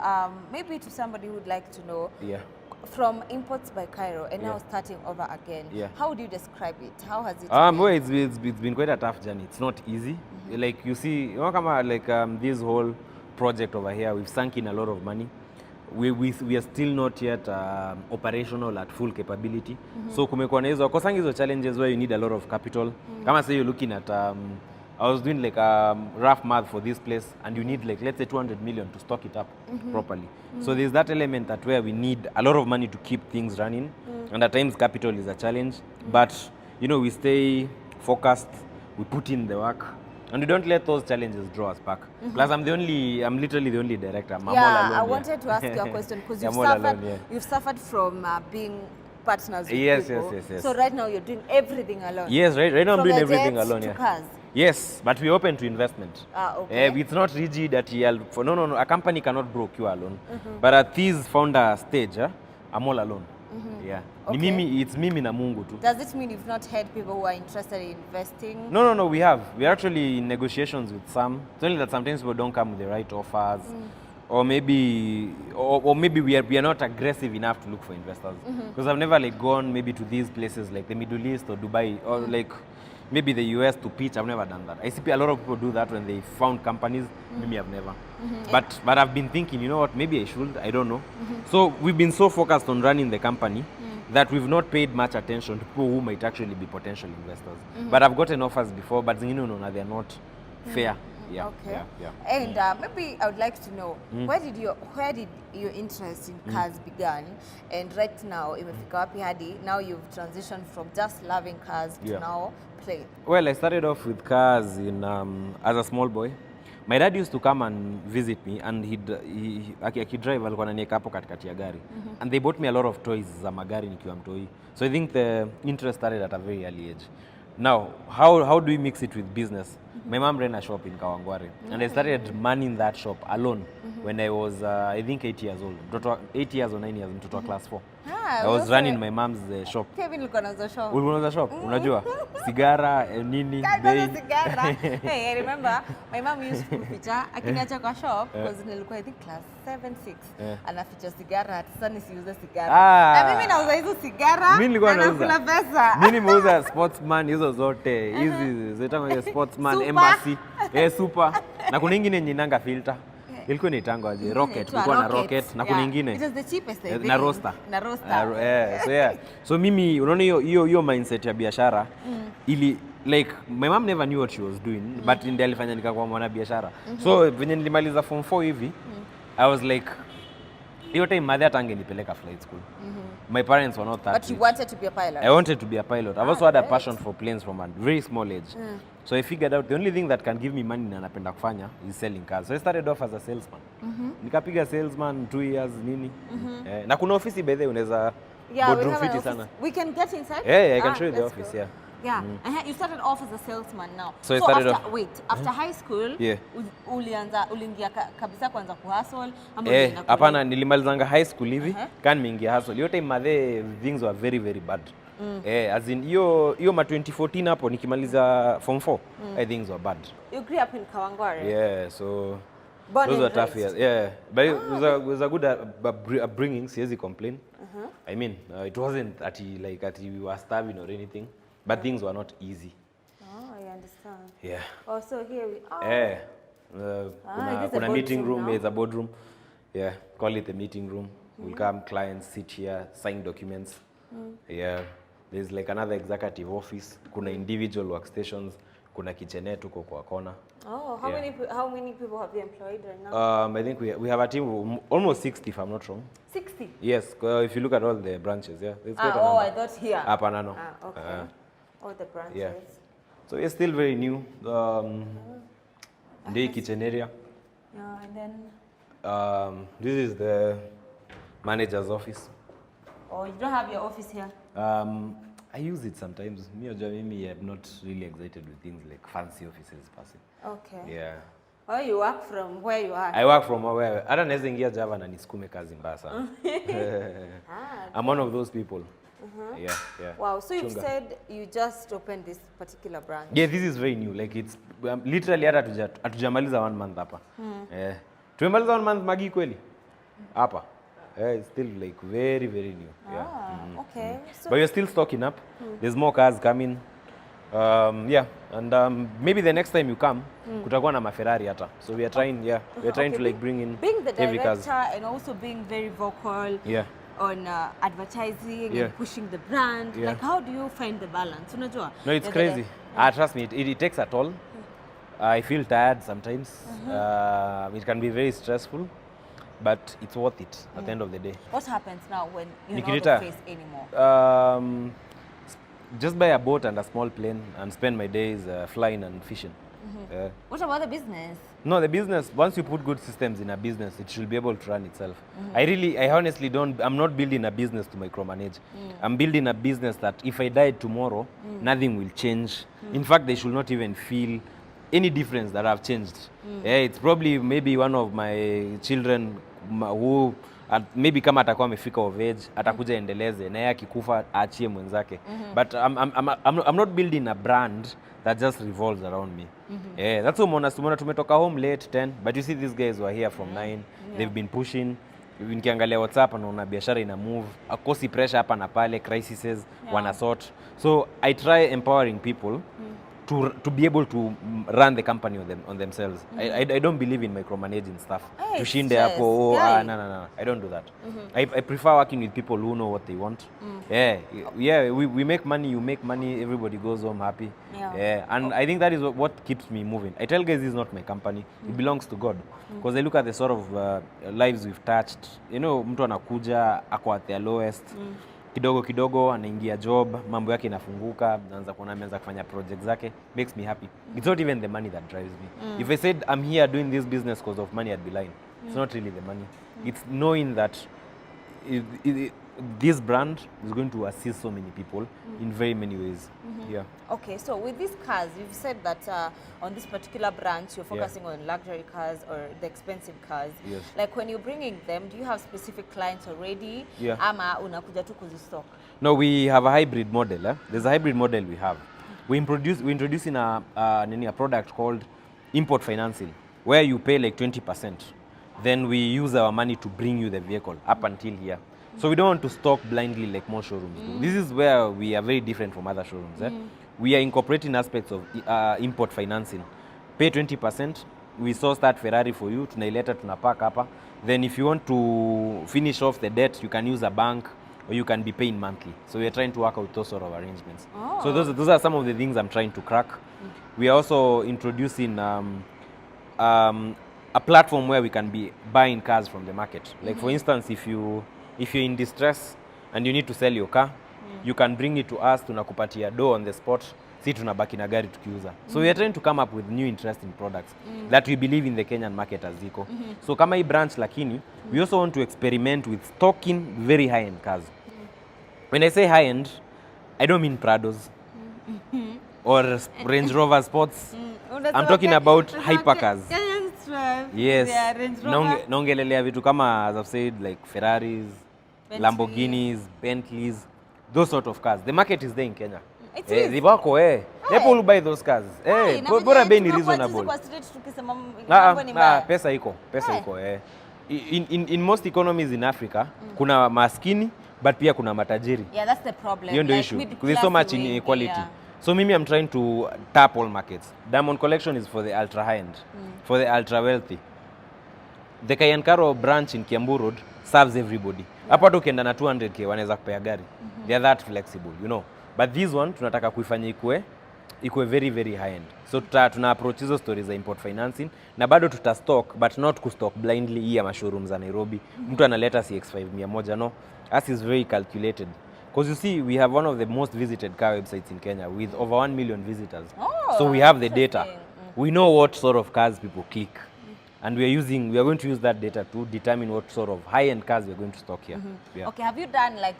maybe to somebody who would like to know, Yeah. from Imports by Kairo and now starting over again, how would you describe it? How has it been? Well, it's been quite a tough journey. It's not easy. Like you see, you know, like this whole project over here, we've sunk in a lot of money. We are still not yet operational at full capability. So kumekuwa na hizo challenges where you need a lot of capital. Kama say you're looking at I was doing like rough math for this place, and you need like, let's say 200 million to stock it up properly. So there's that element that where we need a lot of money to keep things running, and at times capital is a challenge. But you know, we stay focused, we put in the work, and we don't let those challenges draw us back. Plus, I'm literally the only director. I'm all alone. I wanted to ask you a question because you've suffered from being partners with people. Yes. So right now you're doing everything alone. Yes, right now I'm From doing the everything jets alone. to Yeah. cars. Yes, but we're open to investment. Okay. It's not rigid that no. A company cannot grow you alone. But at this founder stage, I'm all alone. Yeah. Okay. It's mimi na Mungu tu. Does it mean you've not had people who are interested in investing? No. We're actually in negotiations with some. It's only that sometimes people don't come with the right offers. Or maybe we are not aggressive enough to look for investors. Because I've never like gone maybe to these places like the Middle East or Dubai or like maybe the US to pitch. I've never done that. I see a lot of people do that when they found companies. Maybe I've never. But I've been thinking, you know what, maybe I should. I don't know. So we've been so focused on running the company that we've not paid much attention to people who might actually be potential investors. But I've gotten offers before, but they're not fair. Yeah. Okay. Yeah. And maybe I would like to know where did your interest in cars began, and right now imefika wapi hadi now you've transitioned from just loving cars to now playing? Well, I started off with cars in as a small boy. My dad used to come and visit me, and he drive alikuwa ananiweka hapo katikati ya gari. And they bought me a lot of toys za magari nikiwa mtoi. So I think the interest started at a very early age. Now, how do we mix it with business? My mom ran a shop in Kawangware, and I started manning that shop alone when I was, I think, 8 years old. 8 years or 9 years, mtoto wa class 4. I was running my mom's shop. Kevin ulikuwa na shop. Ulikuwa na shop, unajua? Sigara, nini, bei. Sigara. Hey, I remember my mom used to kuficha akiniacha kwa shop because nilikuwa I think class 7, 6. Anaficha sigara, sasa nisiuze sigara. Na mimi nauza hizo sigara. Mimi nilikuwa nauza. Nakula pesa. Mimi nimeuza sportsman hizo zote. Hizi zitama sportsman embassy. Super. Na kuna nyingine nyinanga filter. Ilikuwa inaitangwa aje? Rocket. Kulikuwa na rocket na kuna nyingine. It was the cheapest I think. Na roaster. Na roaster. So yeah. So mimi unaona hiyo mindset ya biashara ili like my mom never knew what she was doing but ndiye alifanya nikakuwa mwana biashara. So venye nilimaliza form 4 hivi I was like hiyo time mother atangenipeleka flight school. My parents were not that But you wanted to be a pilot? I wanted to be a pilot. I've also had a passion for planes from a very small age. So I figured out the only thing that can give me money na napenda kufanya is selling cars. So I started off as a salesman. Nikapiga salesman 2 years nini. Na kuna ofisi by the way unaweza boardroom fiti sana. We can get inside? Yeah, I can show you the office, go. Yeah. You started off as a salesman now. So I started after high school, uliingia kabisa kwanza kuhustle ama hapana, nilimalizanga high school hivi, kan nimeingia hustle. Hiyo time madhe things were very very bad. As in hiyo ma 2014 hapo nikimaliza form 4, things were bad. You grew up in Kawangware? Yeah, so Born those were and tough raised? years. Yeah, but it was a good upbringing, siwezi complain. I mean, it wasn't that we were starving or anything, but things were not easy. Yeah. Oh, so here we are. it is a Kuna meeting boardroom room, now. it's a boardroom. Yeah, call it the meeting room. We'll come, clients sit here, sign documents. Yeah, there's like another executive office. Kuna individual workstations. Kuna kitchenette huko kwa corner. Oh, how many people have you employed right now? I think we have a team of almost 60, if I'm not wrong. 60? Yes, if you look at all the branches, yeah. There's quite a Oh, number. I thought here. Panano. Okay. All the branches. Yeah. So it's still very new. The kitchen area. Yeah, and then... This is the manager's office. Oh, you don't have your office here? I use it sometimes. Me, I'm not really excited with things like fancy offices per se. Okay. Yeah. Oh, you work from where you are? I work from where? Hata naweza ingia Java na nisukume kazi mbaya sana. I'm one of those people. Yeah. Wow, so you've said you just opened this particular branch? Yeah, this is very new. Like it's literally hata hatujamaliza 1 month hapa. Tumemaliza 1 month Magi kweli? Hapa. It's still like very, very new. Okay. So But you're still stocking up. There's more cars coming. And maybe the next time you come, kutakuwa na maferrari hata. So we are trying, to like bring in being the heavy cars. director and also being very vocal on advertising and pushing the brand, like how do you find the balance? Unajua? No, it's crazy. Trust me, it takes a toll. I feel tired sometimes. It can be very stressful, but it's worth it at the end of the day. What happens now when you're not Nikirita, on face anymore? Just buy a boat and a small plane and spend my days flying and fishing. What about the business? No, the business, once you put good systems in a business, it should be able to run itself. I honestly I'm not building a business to micromanage. I'm building a business that if I died tomorrow, nothing will change. In fact, they should not even feel any difference that I've changed. It's probably maybe one of my children who maybe kama atakuwa amefika of age atakuja endeleze na yeye akikufa aachie mwenzake. But I'm not building a brand that just revolves around me. That's why umeona tumetoka home late 10, but you see these guys were here from 9. They've been pushing. Nikiangalia WhatsApp naona biashara ina move. Akosi pressure hapa na pale, crises wana sort. So I try empowering people to be able to run the company on themselves. I don't believe in micromanaging stuff. Tushinde hapo, no. I don't do that. I prefer working with people who know what they want. We make money, you make money, everybody goes home happy. And I think that is what keeps me moving. I tell guys this is not my company. It belongs to God. Because I look at the sort of lives we've touched. You know, mtu anakuja ako at their lowest. Kidogo anaingia job, mambo yake inafunguka, anaanza kuona ameanza kufanya projects zake, makes me happy. It's not even the money that drives me. If I said I'm here doing this business because of money, I'd be lying. It's not really the money. It's knowing that this brand is going to assist so many people in very many ways. Okay, so with these cars, you've said that on this particular branch, you're focusing on luxury cars or the expensive cars. Yes. Like when you're bringing them, do you have specific clients already? Ama unakuja tu kuzistock? No, we have a hybrid model. There's a hybrid model we have. We're introducing a product called import financing, where you pay like 20%. Then we use our money to bring you the vehicle up until here. So we don't want to stock blindly like most showrooms do. This is where we are very different from other showrooms. We are incorporating aspects of import financing. Pay 20%, we source that Ferrari for you, tunaileta tunapack hapa. Then if you want to finish off the debt, you can use a bank or you can be paying monthly. So we are trying to work out those sort of arrangements. So those are some of the things I'm trying to crack. We are also introducing a platform where we can be buying cars from the market. Like for instance, if you're in distress and you need to sell your car, you can bring it to us, tunakupatia dough on the spot, si tunabaki na gari tukiuza. So we are trying to come up with new interesting products that we believe in the Kenyan market as ziko. So kama hii branch lakini, we also want to experiment with stocking very high-end cars. When I say high-end, I don't mean Prados or Range Rover Sports. I'm talking about hypercars. Yes. Naongelelea vitu kama, as I've said, like Ferraris, Lamborghinis, Bentleys, those sort of cars. The market is there in Kenya. The people who buy those cars. Bora bei ni reasonable. Pesa iko. In most economies in Africa, kuna maskini, but pia kuna matajiri. Yeah, that's the problem. Hiyo ndio issue. There's so much inequality. So mimi I'm trying to tap all markets. Diamond collection is for the ultra high end, for the ultra wealthy. The Kairo branch in Kiambu Road serves everybody. Hapa tu ukienda na 200k wanaweza kupea gari. They are that flexible, you know. But this one tunataka kuifanya ikue very very high end. So tuna approach hizo stories za import financing na bado tuta stock but not ku stock blindly hii ya showrooms za Nairobi. Mtu analeta CX5 100 no. Us is very calculated. Because you see, we have one of the most visited car websites in Kenya with over 1 million visitors. Oh, so we have the data. We know what sort of cars people click. And we are going to use that data to determine what sort of high-end cars we are going to stock here. Yeah. Okay, have you done like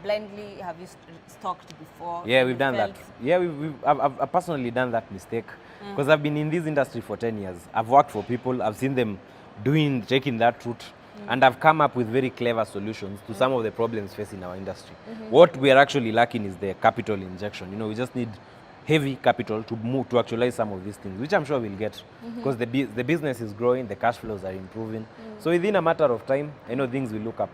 blindly, have you stocked before? Yeah, we've done that. Yeah, I've personally done that mistake. Because I've been in this industry for 10 years. I've worked for people, I've seen them taking that route. And I've come up with very clever solutions to some of the problems facing our industry. What we are actually lacking is the capital injection. You know, we just need heavy capital to actualize some of these things, which I'm sure we'll get because the business is growing, the cash flows are improving. So within a matter of time, I know things will look up.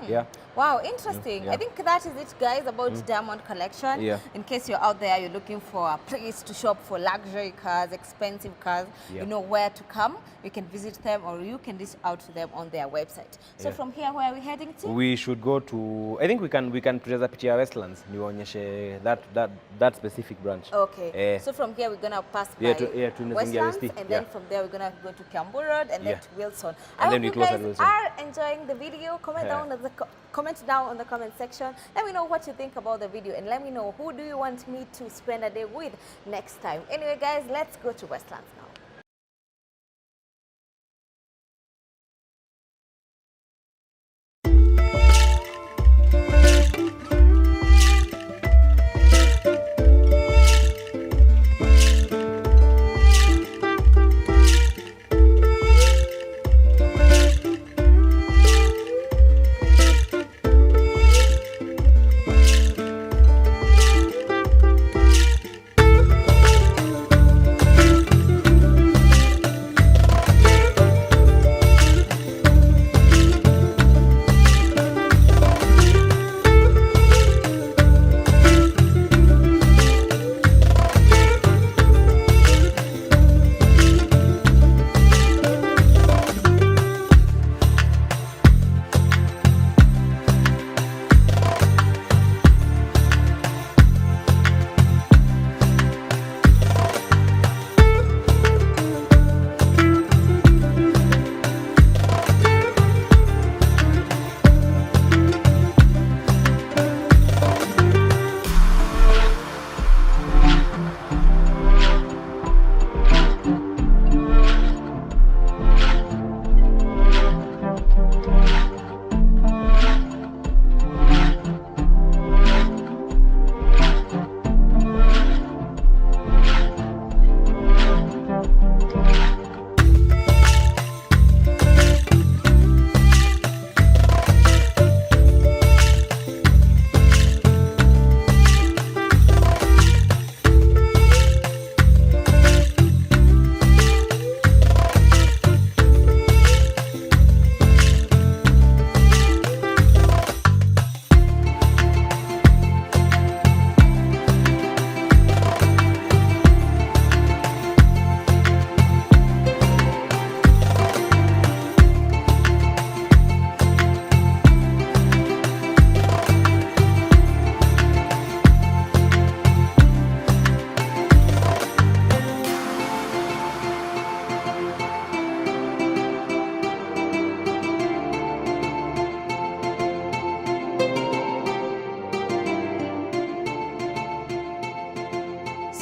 Yeah. Wow, interesting. I think that is it, guys, about Diamond Collection. Yeah. In case you're out there, you're looking for a place to shop for luxury cars, expensive cars, you know where to come. You can visit them or you can reach out to them on their website. So from here, where are we heading to? We should go to, I think we can present a picture of Westlands, niwaonyeshe that specific branch. Okay. So from here, we're going to pass by Westlands, and then from there, we're going to go to Kiambu Road and then to Wilson. I hope you guys are enjoying the video. Comment down in the comment section. Let me know what you think about the video and let me know who do you want me to spend a day with next time. Anyway, guys, let's go to Westlands now.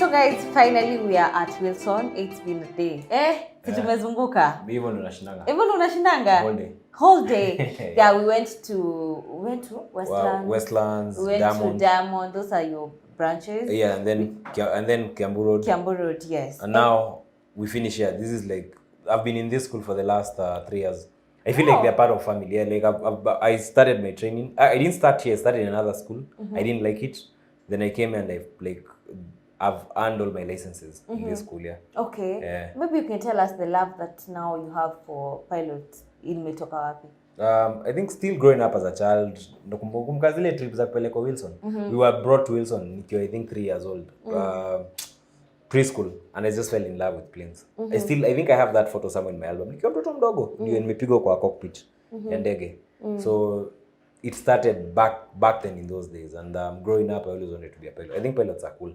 So guys, finally we are at Wilson. It's been a day. Tumezunguka. Hivyo ndo nashindanga. Hivyo ndo unashindanga? Whole day. Yeah, we went to Westlands. Westlands, we went Diamond. to Diamond. Those are your branches. Yeah, and then Kiambu Road. Kiambu Road, yes. And now we finish here. This is like, I've been in this school for the last 3 years. I feel like they're part of family. Yeah, like I started my training. I didn't start here. I started in another school. I didn't like it. Then I came and I've earned all my licenses in this school. Yeah. Okay. Maybe you can tell us the love that now you have for pilots. Imetoka wapi? I think still growing up as a child, nakumbuka zile trips za kupeleka Wilson. We were brought to Wilson nikiwa I think 3 years old. Preschool, and I just fell in love with planes. I think I have that photo somewhere in my album. Nikiwa mtoto mdogo ndio nimepigwa kwa cockpit ya ndege. So it started back then in those days, and growing up I always wanted to be a pilot. I think pilots are cool.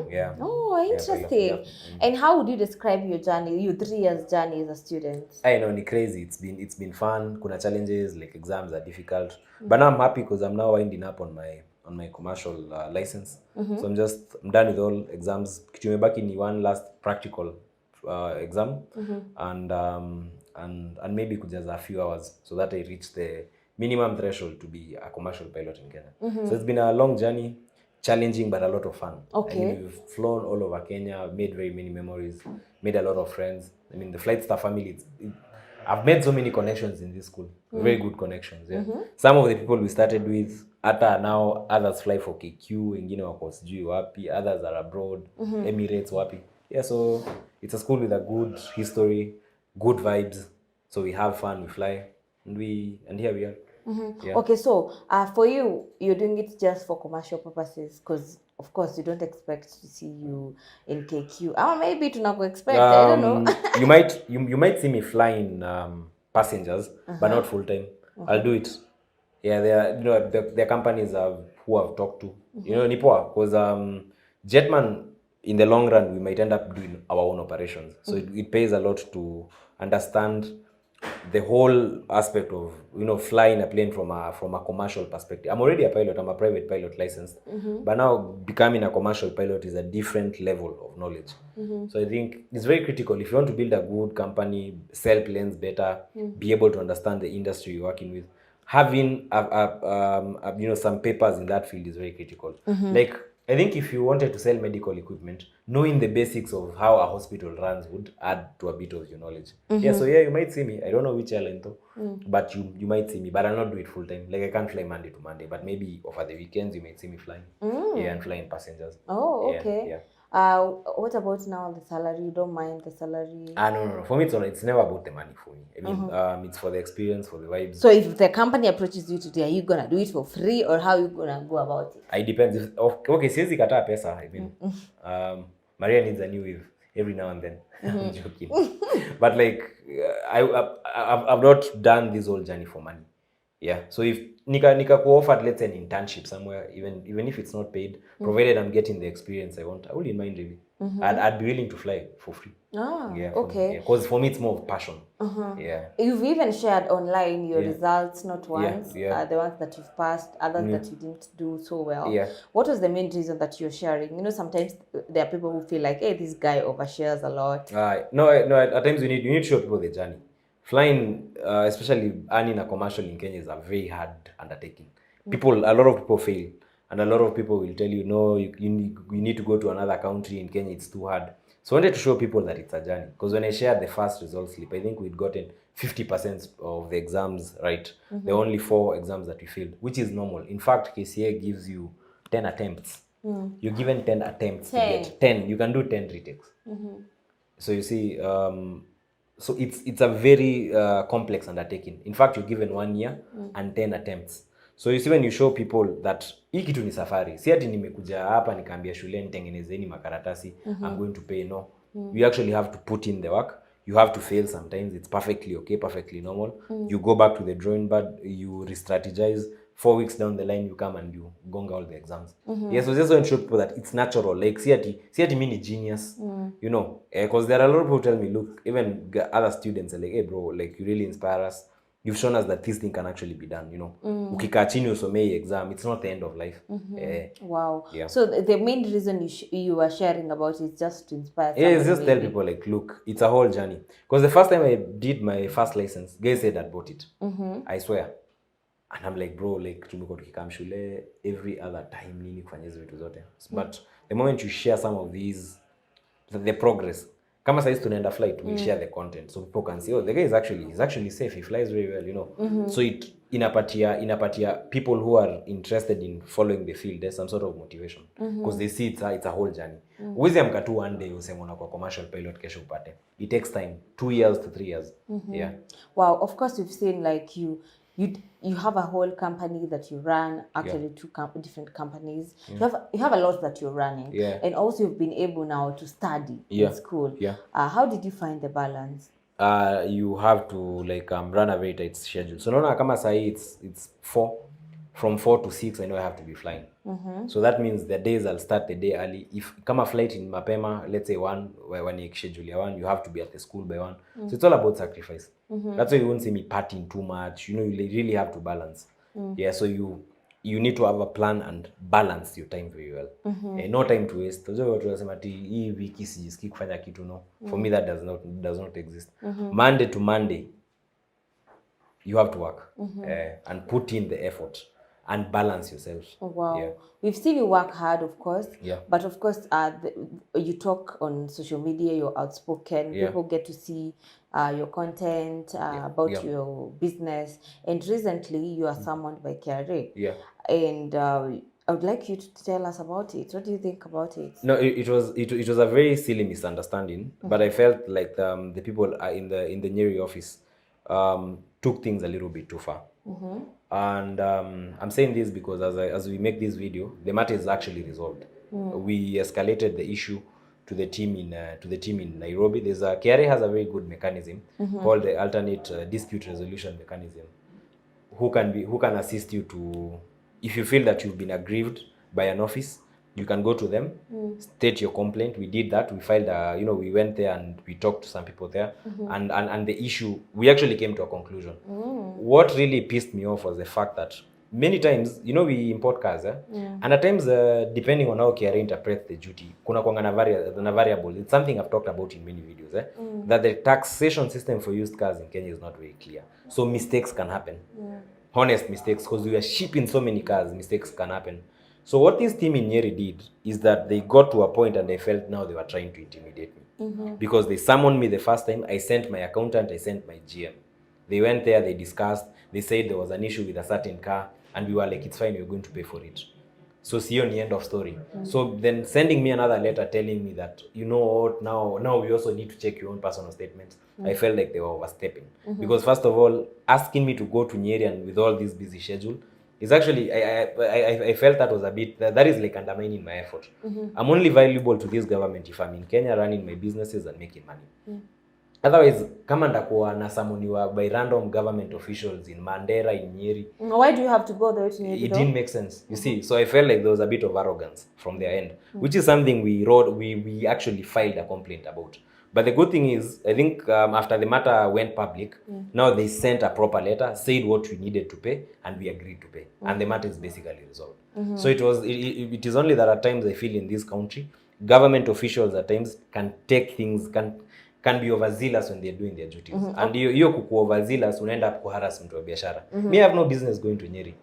Yeah. Oh, interesting. Yeah. And how would you describe your journey, your 3 years journey as a student? I know, it's crazy. It's been fun. Kuna challenges, like exams are difficult. But now I'm happy because I'm now winding up on my commercial license. So I'm done with all exams. Kitu imebaki ni one last practical exam, and maybe kujaza a few hours so that I reach the minimum threshold to be a commercial pilot in Kenya. So it's been a long journey, challenging but a lot of fun. Okay. I mean, we've flown all over Kenya, made very many memories, made a lot of friends. I mean, the flight staff family, I've made so many connections in this school, very good connections. Yeah. Some of the people we started with, ata now others fly for KQ, wengine wako sijui wapi, others are abroad, Emirates wapi. Yeah, so it's a school with a good history, good vibes. So we have fun, we fly, and here we are. Yeah. Okay, so for you, you're doing it just for commercial purposes, because of course you don't expect to see you in KQ. Or maybe to not expect. I don't know. you might see me flying passengers, but not full time. I'll do it. Yeah, there are companies who I've talked to. Ni poa, because Jetman, in the long run, we might end up doing our own operations. So it pays a lot to understand the whole aspect of flying a plane from a commercial perspective. I'm already a pilot. I'm a private pilot licensed, but now becoming a commercial pilot is a different level of knowledge. So I think it's very critical if you want to build a good company, sell planes better, be able to understand the industry you're working with. Having some papers in that field is very critical. Like, I think if you wanted to sell medical equipment, knowing the basics of how a hospital runs would add to a bit of your knowledge. So you might see me. I don't know which airline though, but you might see me. But I'll not do it full time. Like, I can't fly Monday to Monday, but maybe over the weekends you might see me flying. And flying passengers. Oh, okay. Yeah. What about now the salary? You don't mind the salary? No. For me, it's never about the money for me. I mean, it's for the experience, for the vibes. So if the company approaches you today, are you gonna do it for free, or how are you gonna go about it? It depends. Okay, siwezi kataa pesa. I mean, Maria needs a new wave every now and then. I'm joking. But like, I've not done this whole journey for money. Yeah. So if nika offered, let's say, an internship somewhere, even if it's not paid, provided I'm getting the experience I want, I wouldn't mind really. I'd be willing to fly for free. Okay. Because for me it's more of passion. Yeah. You've even shared online your results, not once. The ones that you've passed, others that you didn't do so well. Yeah. What was the main reason that you're sharing? Sometimes there are people who feel like, hey, this guy overshares a lot. No. At times you need to show people the journey. Flying, especially earning a commercial in Kenya, is a very hard undertaking. A lot of people fail, and a lot of people will tell you, no, you need to go to another country. In Kenya, it's too hard. So I wanted to show people that it's a journey. Because when I shared the first results slip, I think we'd gotten 50% of the exams right. There are only 4 exams that we failed, which is normal. In fact, KCA gives you 10 attempts. You're given 10 attempts to get 10. You can do 10 retakes. So you see, so it's a very complex undertaking. In fact, you're given 1 year and 10 attempts. So you see, when you show people that hii kitu ni safari, si ati nimekuja hapa nikaambia shule nitengenezeni makaratasi, I'm going to pay. No. You actually have to put in the work. You have to fail sometimes. It's perfectly okay, perfectly normal. You go back to the drawing board, you re-strategize. 4 weeks down the line, you come and you gonga all the exams. So just want to show people that it's natural. Like, see ati me ni genius, because there are a lot of people who tell me, look, even other students are like, hey bro, like, you really inspire us. You've shown us that this thing can actually be done, Ukikaa chini usomee exam, it's not the end of life. Wow. Yeah. So the main reason you are sharing about it is just to inspire somebody. Yeah, it's just tell people, like, look, it's a whole journey. Because the first time I did my first license, guys said I'd bought it. I swear. And I'm like, bro, like, tumekuwa tukikam shule every other time nini kufanya hizo vitu zote. But the moment you share some of these, the progress, kama saizi tunaenda flight, we'll share the content so people can see, oh, the guy is actually safe, he flies very well, So it inapatia people who are interested in following the field, there's some sort of motivation, because they see it's a whole journey. Uwezi amka tu one day useme unakuwa commercial pilot kesho upate. It takes time, 2 years to 3 years. Yeah. Wow, of course you've seen, like, you have a whole company that you run, actually two different companies. You have a lot that you're running, and also you've been able now to study in school. How did you find the balance? You have to like run a very tight schedule. So naona kama sahi it's 4 from 4 to 6 I know I have to be flying. So that means the days I'll start the day early. If kama flight in mapema, let's say 1 when you schedule ya 1, you have to be at the school by 1. So it's all about sacrifice. That's why you won't see me partying too much. You know, you really have to balance. So you need to have a plan and balance your time very well. No time to waste. Unajua watu wanasema ati hii wiki sijisikii kufanya kitu, no. For me that does not exist. Monday to Monday you have to work and put in the effort and balance yourself. Oh, wow. We've seen you work hard, of course. But of course, you talk on social media, you're outspoken. People get to see your content about your business. And recently, you are summoned by KRA. And I would like you to tell us about it. What do you think about it? No, it was a very silly misunderstanding. But I felt like the people in the Nyeri office took things a little bit too far. And I'm saying this because as we make this video, the matter is actually resolved. We escalated the issue to the team in Nairobi. KRA has a very good mechanism called the alternate dispute resolution mechanism. Who can assist you to, if you feel that you've been aggrieved by an office, you can go to them, state your complaint. We did that. We filed we went there and we talked to some people there, and the issue, we actually came to a conclusion. What really pissed me off was the fact that many times, we import cars, and at times, depending on how KRA interprets the duty, kuna kwanga na variable. It's something I've talked about in many videos, that the taxation system for used cars in Kenya is not very clear. So mistakes can happen. Honest mistakes, because we are shipping so many cars, mistakes can happen. So what this team in Nyeri did is that they got to a point and they felt now they were trying to intimidate me. Because they summoned me the first time, I sent my accountant, I sent my GM. They went there, they discussed, they said there was an issue with a certain car, and we were like, it's fine, you're going to pay for it. So see on the end of story. So then sending me another letter telling me that, you know what, now we also need to check your own personal statements. I felt like they were overstepping. Because first of all, asking me to go to Nyeri and with all this busy schedule, is actually, I felt that was a bit, that is like undermining my effort. I'm only valuable to this government if I'm in Kenya running my businesses and making money. Otherwise, kama ndakuwa nasamoniwa by random government officials in Mandera, in Nyeri. Why do you have to go there to Nyeri? It didn't make sense, you see. So I felt like there was a bit of arrogance from their end, which is something we actually filed a complaint about. But the good thing is, I think after the matter went public, now they sent a proper letter, said what we needed to pay, and we agreed to pay. And the matter is basically resolved. So it is only that at times I feel in this country, government officials at times can take things, can be overzealous when they're doing their duties. And hiyo kuku overzealous unaenda kuharass mtu wa biashara. Me, I have no business going to Nyeri.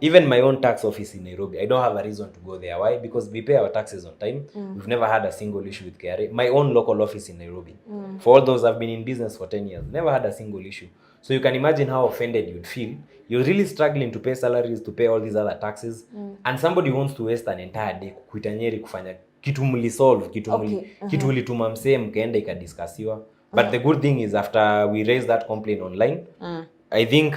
Even my own tax office in Nairobi, I don't have a reason to go there. Why? Because we pay our taxes on time. We've never had a single issue with KRA. My own local office in Nairobi. For all those I've been in business for 10 years, never had a single issue. So you can imagine how offended you'd feel. You're really struggling to pay salaries, to pay all these other taxes. And somebody wants to waste an entire day kuita Nyeri kufanya kitu mlisolve, kitu ulituma msee mkaenda ikadiskasiwa. But the good thing is after we raised that complaint online, I think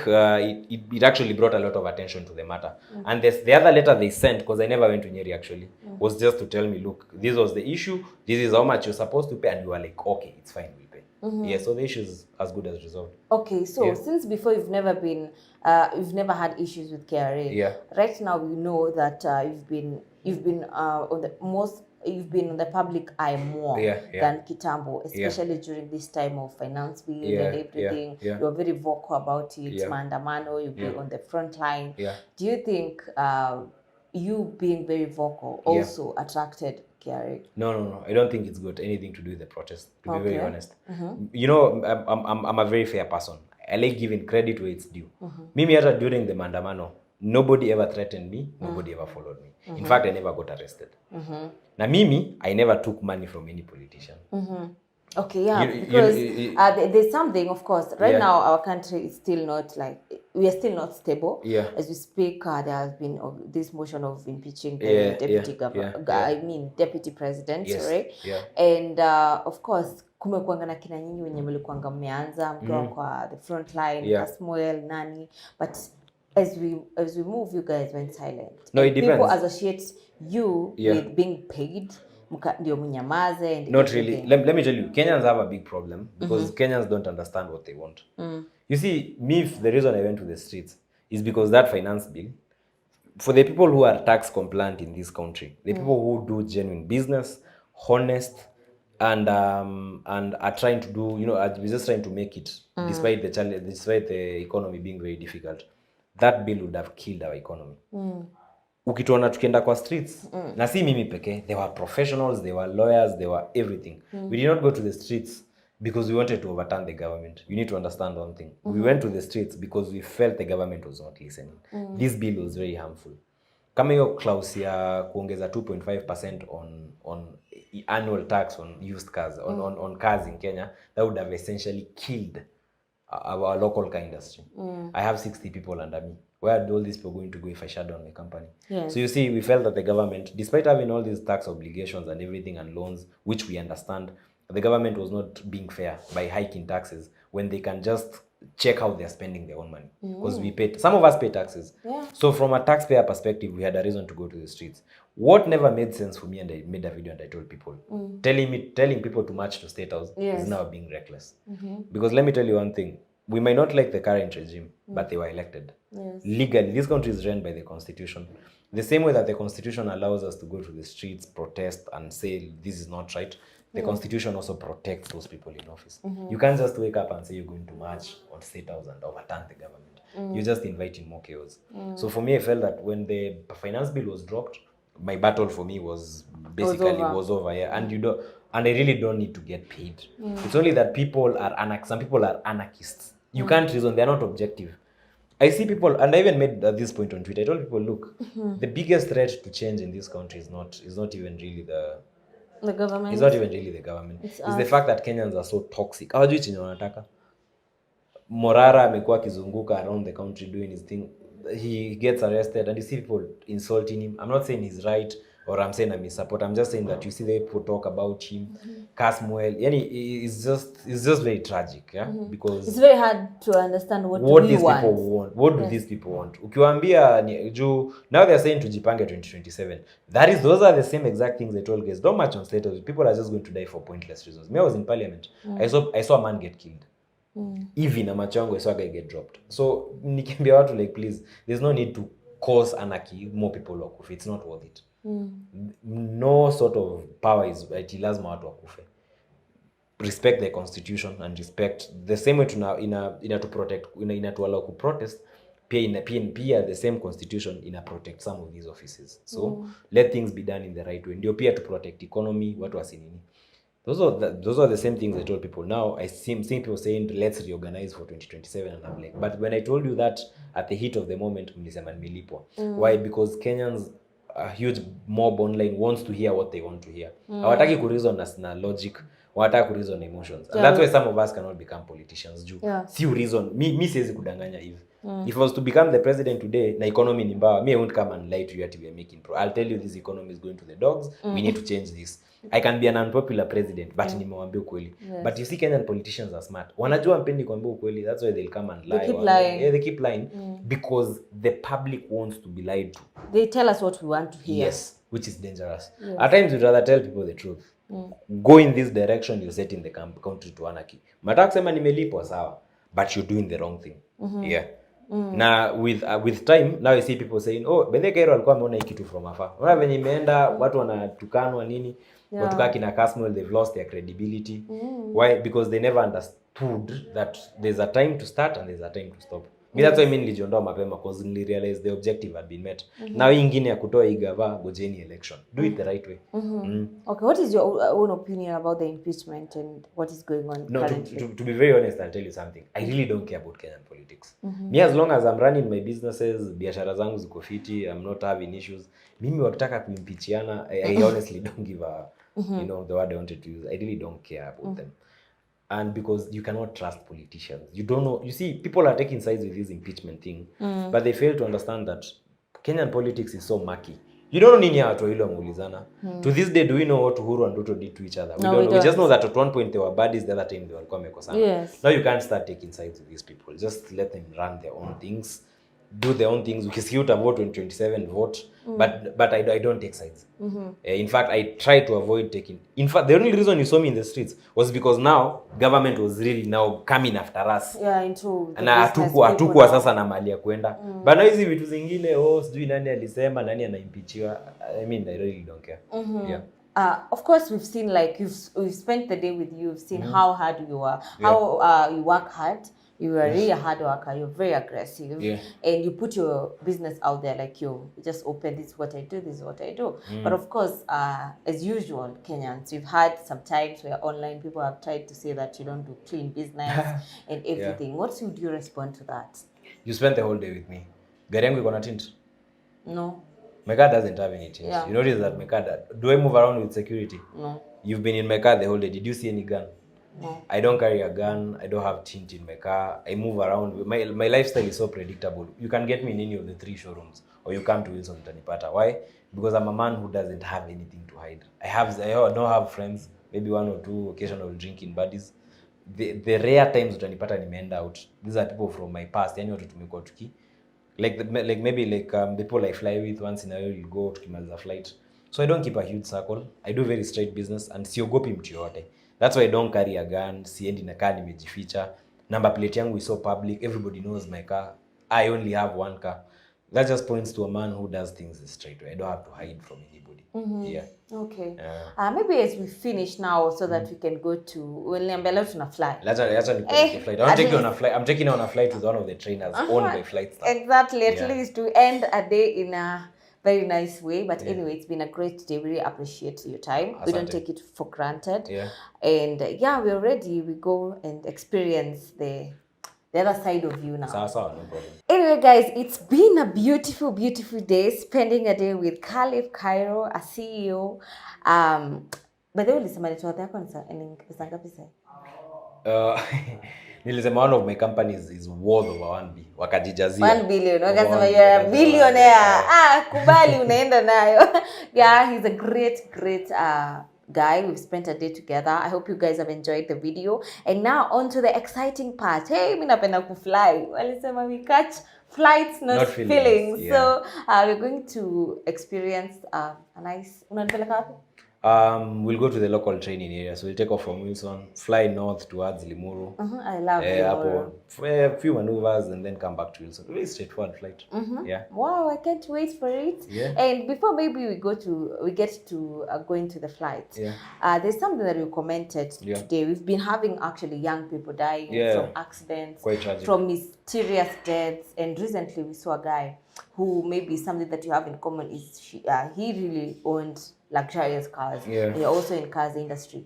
it actually brought a lot of attention to the matter. And the other letter they sent, because I never went to Nyeri actually, was just to tell me, look, this was the issue, this is how much you're supposed to pay, and we were like, okay, it's fine, we'll pay. So the issue is as good as resolved. Okay, so since before you've never had issues with KRA. Right now we know that you've been on the public eye more than Kitambo, especially during this time of finance bill and everything. You're very vocal about it, maandamano, you be on the front line. Do you think you being very vocal also attracted KRA? No. I don't think it's got anything to do with the protest, to be very honest. You know, I'm a very fair person. I like giving credit where it's due. Mimi hata during the maandamano, nobody ever threatened me, nobody ever followed me. In fact, I never got arrested. Na mimi, I never took money from any politician. Okay, yeah, You- because there's something, of course. Right Yeah. now, our country is still not like we are still not stable. Yeah. As we speak, there has been this motion of impeaching the Yeah, deputy yeah, governor. yeah. I mean, deputy president. Yes, Right? yeah. And of course, kumekuanga na kina nyinyi wenye mlikuanga mmeanza mkiwa kwa the front line, Yeah. Kasmuel, nani, but as we move, you guys went silent. No, and it depends. people associate you Yeah. with being paid. Ndio mnyamaze and Not everything. really. Let me tell you, Kenyans have a big problem because Kenyans don't understand what they want. You see, the reason I went to the streets is because that finance bill, for the people who are tax compliant in this country, the people who do genuine business, honest, and are trying to do, we're just trying to make it despite the challenge, despite the economy being very difficult, that bill would have killed our economy. Ukituona tukienda kwa streets, na si mimi pekee, they were professionals, they were lawyers, they were everything. We did not go to the streets because we wanted to overturn the government. You need to understand one thing. We went to the streets because we felt the government was not listening. This bill was very harmful. Kama hiyo clause ya kuongeza 2.5% on annual tax on used cars, on cars in Kenya, that would have essentially killed our local car industry. I have 60 people under me. Where are all these people going to go if I shut down my company? Yes. So you see, we felt that the government, despite having all these tax obligations and everything and loans, which we understand, the government was not being fair by hiking taxes when they can just check how they're spending their own money. Because some of us pay taxes. Yeah. So from a taxpayer perspective, we had a reason to go to the streets. What never made sense for me, and I made a video and I told people, telling people to march to State House is now being reckless. Because let me tell you one thing, we might not like the current regime, but they were elected. Yes. Legally, this country is run by the Constitution. The same way that the Constitution allows us to go to the streets, protest, and say this is not right, the Constitution also protects those people in office. You can't just wake up and say you're going to march on State House and overturn the government. You're just inviting more chaos. So for me, I felt that when the finance bill was dropped, my battle for me was basically was over. Yeah. And I really don't need to get paid. It's only that some people are anarchists. You can't reason, they're not objective. I see people, and I even made this point on Twitter. I told people, look, the biggest threat to change in this country is not even really the government. It's not even really the government. It's the fact that Kenyans are so toxic. Hawajui chenye wanataka. Morara amekuwa akizunguka around the country doing his thing. He gets arrested and you see people insulting him. I'm not saying he's right or I'm saying I'm his support. I'm just saying that you see the people talk about him. Kasmuel. It's just very tragic, yeah? Because it's very hard to understand what these people want. What do these people want? Ukiwaambia now they're saying tujipange 2027. Those are the same exact things they told guys. Don't march on status. People are just going to die for pointless reasons. Me, I was in parliament. I saw a man get killed. Even a macho yangu I saw a guy get dropped. So nikiambia watu like, please, there's no need to cause anarchy, more people wakufe. It's not worth it. No sort of power is ati lazima watu wakufe. Respect the constitution and respect the same way to protect to allow to protest, pia the same constitution protect some of these offices. So let things be done in the right way. Ndio pia to protect economy, watu wasinini. Those are the same things I told people. Now I see people saying let's reorganize for 2027 and I'm like, but when I told you that at the heat of the moment, mlisema nimelipwa. Why? Because Kenyans, a huge mob online wants to hear what they want to hear. Hawataki ku reason na logic, wanataka ku reason na emotions. And that's why some of us cannot become politicians. Si reason. Mi siwezi kudanganya hivi. If I was to become the president today, na economy ni mbaya, I won't come and lie to you that we are making I'll tell you this economy is going to the dogs. We need to change this. I can be an unpopular president, but nimewambia ukweli. But you see Kenyan politicians are smart. Wanajua mpendi kuambia ukweli. That's why they'll come and lie. They keep lying. Yeah, they keep lying because the public wants to be lied to. They tell us what we want to hear. Yes, which is dangerous. Yes. At times we'd rather tell people the truth. Go in this direction, you're setting the country to anarchy. Mataka kusema nimelipwa sawa, but you're doing the wrong thing. Yeah. Na with time now I see people saying, oh, Bende Kairo alikuwa ameona hiki kitu from afar. Unaona venye imeenda watu wanatukanwa nini? Watu kaki na Kasmuel, they've lost their credibility. Why? Because they never understood that there's a time to start and there's a time to stop. That's why nilijiondoa mapema because nilirealize the objective had been met. Now hii ingine ya kutoa hii gava gojeni election. Do it the right way. Okay, what is your own opinion about the impeachment and what is going on currently? To be very honest, I'll tell you something. I really don't care about Kenyan politics. Me, as long as I'm running my businesses, biashara zangu ziko fiti, I'm not having issues. Mimi wakitaka kuimpeachiana, I honestly don't give You know, the word I wanted to use. I really don't care about them. And because you cannot trust politicians. You don't know. You see, people are taking sides with this impeachment thing, but they fail to understand that Kenyan politics is so murky. You don't know nini ya watu wawili wameulizana. To this day, do we know what Uhuru and Ruto did to each other? We don't know. We just know that at one point they were buddies, the other time they walikuwa wamekosana. Yes. Now you can't start taking sides with these people. Just let them run their own things. Do their own things. Ukisikia utavote 2027, vote. But I don't take sides. In fact, I try to avoid taking. In fact, the only reason you saw me in the streets was because now government was really now coming after us. Yeah, into Na hatukuwa sasa na mali ya kwenda. But now hizi vitu zingine, sijui nani alisema, nani anaimpeachiwa. I mean, I really don't care. Yeah. Of course, we've seen, like, we've spent the day with you. We've seen how hard you are, how you work hard. You are really a hard worker. You're very aggressive, and you put your business out there. Like, you just open, this is what I do, this is what I do. But of course, as usual, Kenyans, you've had some times where online people have tried to say that you don't do clean business and everything. What would you respond to that? You spent the whole day with me. Gari yangu iko na tint? No. My car doesn't have any tint. You notice that my car, do I move around with security? No. You've been in my car the whole day. Did you see any gun? No. I don't carry a gun. I don't have tint in my car. I move around. My lifestyle is so predictable. You can get me in any of the 3 showrooms, or you come to Wilson Tanipata. Why? Because I'm a man who doesn't have anything to hide. I don't have friends. Maybe 1 or 2 occasional drinking buddies. The rare times utanipata nimeenda out. These are people from my past. Yani watu tumekuwa tuki. Like maybe the people I fly with, once in a while you go tukimaliza flight. So I don't keep a huge circle. I do very straight business and siogopi mtu yote. That's why I don't carry a gun. Siendi na car nimejificha. Number plate yangu is so public. Everybody knows my car. I only have 1 car. That just points to a man who does things the straight way. I don't have to hide from anybody. Yeah. Okay. Maybe as we finish now, so that we can go to Niambia tuna fly. Let's flight. I want to take you on a flight. I'm taking you on a flight with one of the trainers owned by Flight Star. Exactly. At least to end a day in a very nice way. But anyway, it's been a great day. We really appreciate your time. We don't take it for granted. And we're ready. We go and experience the other side of you now. No problem. Anyway, guys, it's been a beautiful, beautiful day spending a day with Khalif, Kairo, a CEO. But they will listen to what nilisema one of my companies is worth over 1 billion. Wakajijazia. 1 billion. Wakasema you're a billionaire. Kubali unaenda nayo. Yeah, he's a great guy. We've spent a day together. I hope you guys have enjoyed the video. And now on to the exciting part. Hey, mimi napenda kufly. Walisema we catch flights, not feelings. Yeah. So we're going to experience a nice. Unanipeleka wapi? We'll go to the local training area. So we'll take off from Wilson, fly north towards Limuru. I love Limuru. A few maneuvers and then come back to Wilson. Very straightforward flight. Yeah. Wow, I can't wait for it. Yeah. And before maybe we get to going to the flight. Yeah. There's something that we commented today. We've been having actually young people dying from accidents, quite tragic, from mysterious deaths, and recently we saw a guy who maybe something that you have in common is he really owned luxurious cars. You're also in cars industry.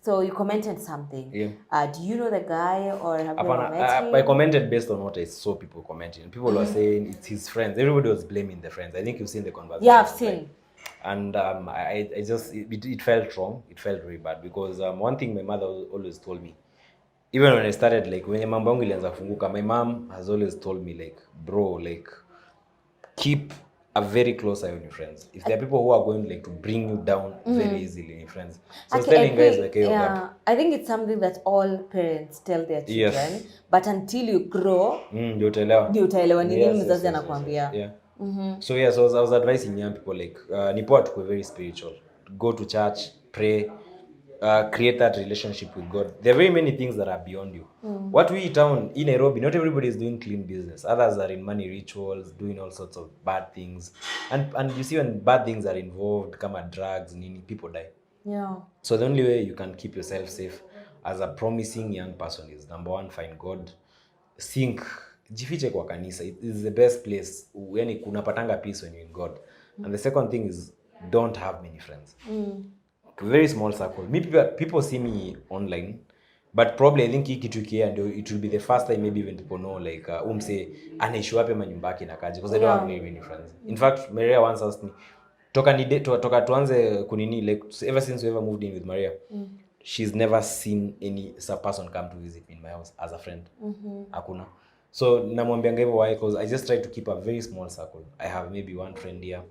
So you commented something. Do you know the guy or have you ever met him? I commented based on what I saw people commenting. People were saying it's his friends. Everybody was blaming the friends. I think you've seen the conversation. Yeah, I've seen. And I just, it felt wrong. It felt very bad because one thing my mother always told me, even when I started, like, when mambo yangu ilianza funguka, my mom has always told me, like, bro, like, keep a very close eye on your friends. If there are people who are going like to bring you down very easily, your friends. So telling guys like, hey, I think it's something that all parents tell their children, but until you grow, utaelewa nini mzazi anakuambia. So I was advising young people like ni poa tukue very spiritual. Go to church, pray, create that relationship with God. There are very many things that are beyond you. What we town in Nairobi, not everybody is doing clean business. Others are in money rituals, doing all sorts of bad things. And you see when bad things are involved, kama drugs, nini, people die. So the only way you can keep yourself safe as a promising young person is, number 1, find God. Think, jifiche kwa kanisa. It is the best place. Yani kunapatanga peace when you're in God. And the second thing is, don't have many friends. Very small circle. People see me online, but probably I think kitu kia and it will be the first time maybe even people know like say anaishi wapi manyumba yake na kaje, because I don't have very many friends. In fact, Maria once asked me, toka tuanze kunini, like ever since we ever moved in with Maria, she's never seen any person come to visit me in my house as a friend. Hakuna. So namwambianga hivyo why, because I just try to keep a very small circle. I have maybe one friend here,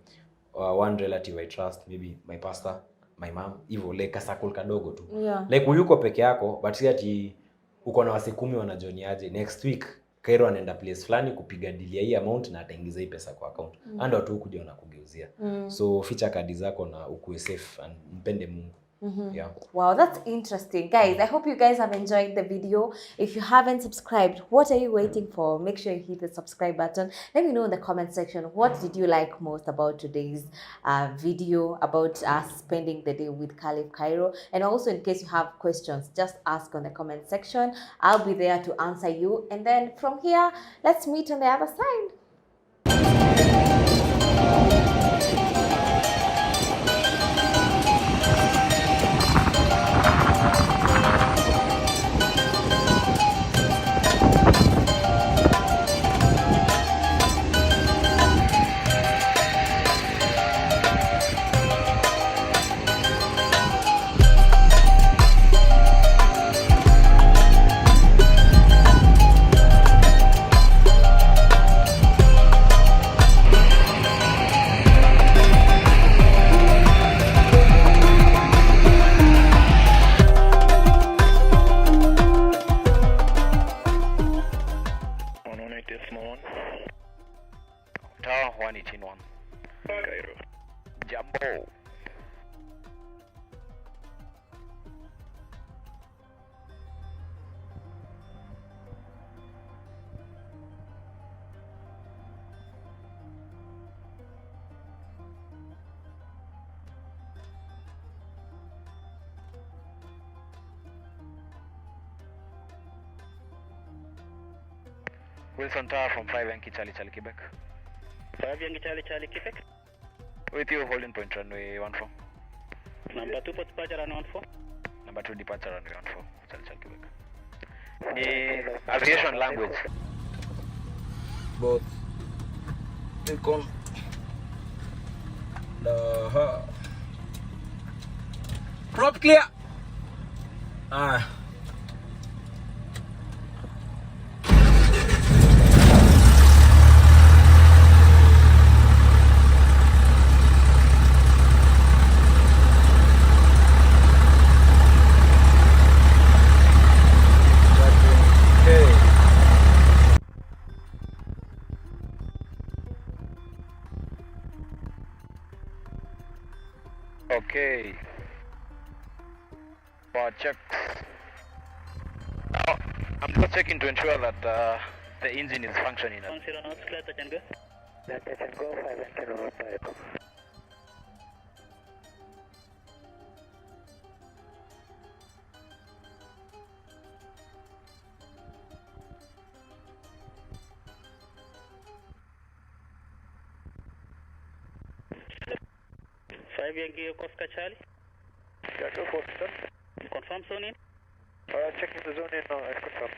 or one relative I trust, maybe my pastor, my mom, hivyo like a circle kadogo tu. Like uyuko peke yako, but si ati uko na wase 10 wanajoniaje next week Kairo anaenda place fulani kupiga deal ya hii amount na ataingiza hii pesa kwa account. Ando watu kuja na kugeuzia. So ficha kadi zako na ukuwe safe and mpende Mungu. Yeah. Wow, that's interesting. Guys, I hope you guys have enjoyed the video. If you haven't subscribed, what are you waiting for? Make sure you hit the subscribe button. Let me know in the comment section, what did you like most about today's video, about us spending the day with Khalif Kairo. And also, in case you have questions, just ask on the comment section. I'll be there to answer you. And then from here, let's meet on the other side. Tower 118-1. Kairo. Jumbo. Wilson Tower from 5 Yankee Charlie Quebec. 5 Yankee Charlie Quebec. With you holding point runway 14. Number 2 for departure runway 14. Number 2 departure runway 14. Charlie Quebec. The aviation language. Both. Become the prop clear. Okay. For checks. Now, I'm just checking to ensure that the engine is functioning. 10 knots, clear touch and go. Clear touch and go, 5 and 10 over 5. Yankee Oscar Charlie. Yeah, go for it, sir. Confirm zone in. Checking the zone in now, I confirm.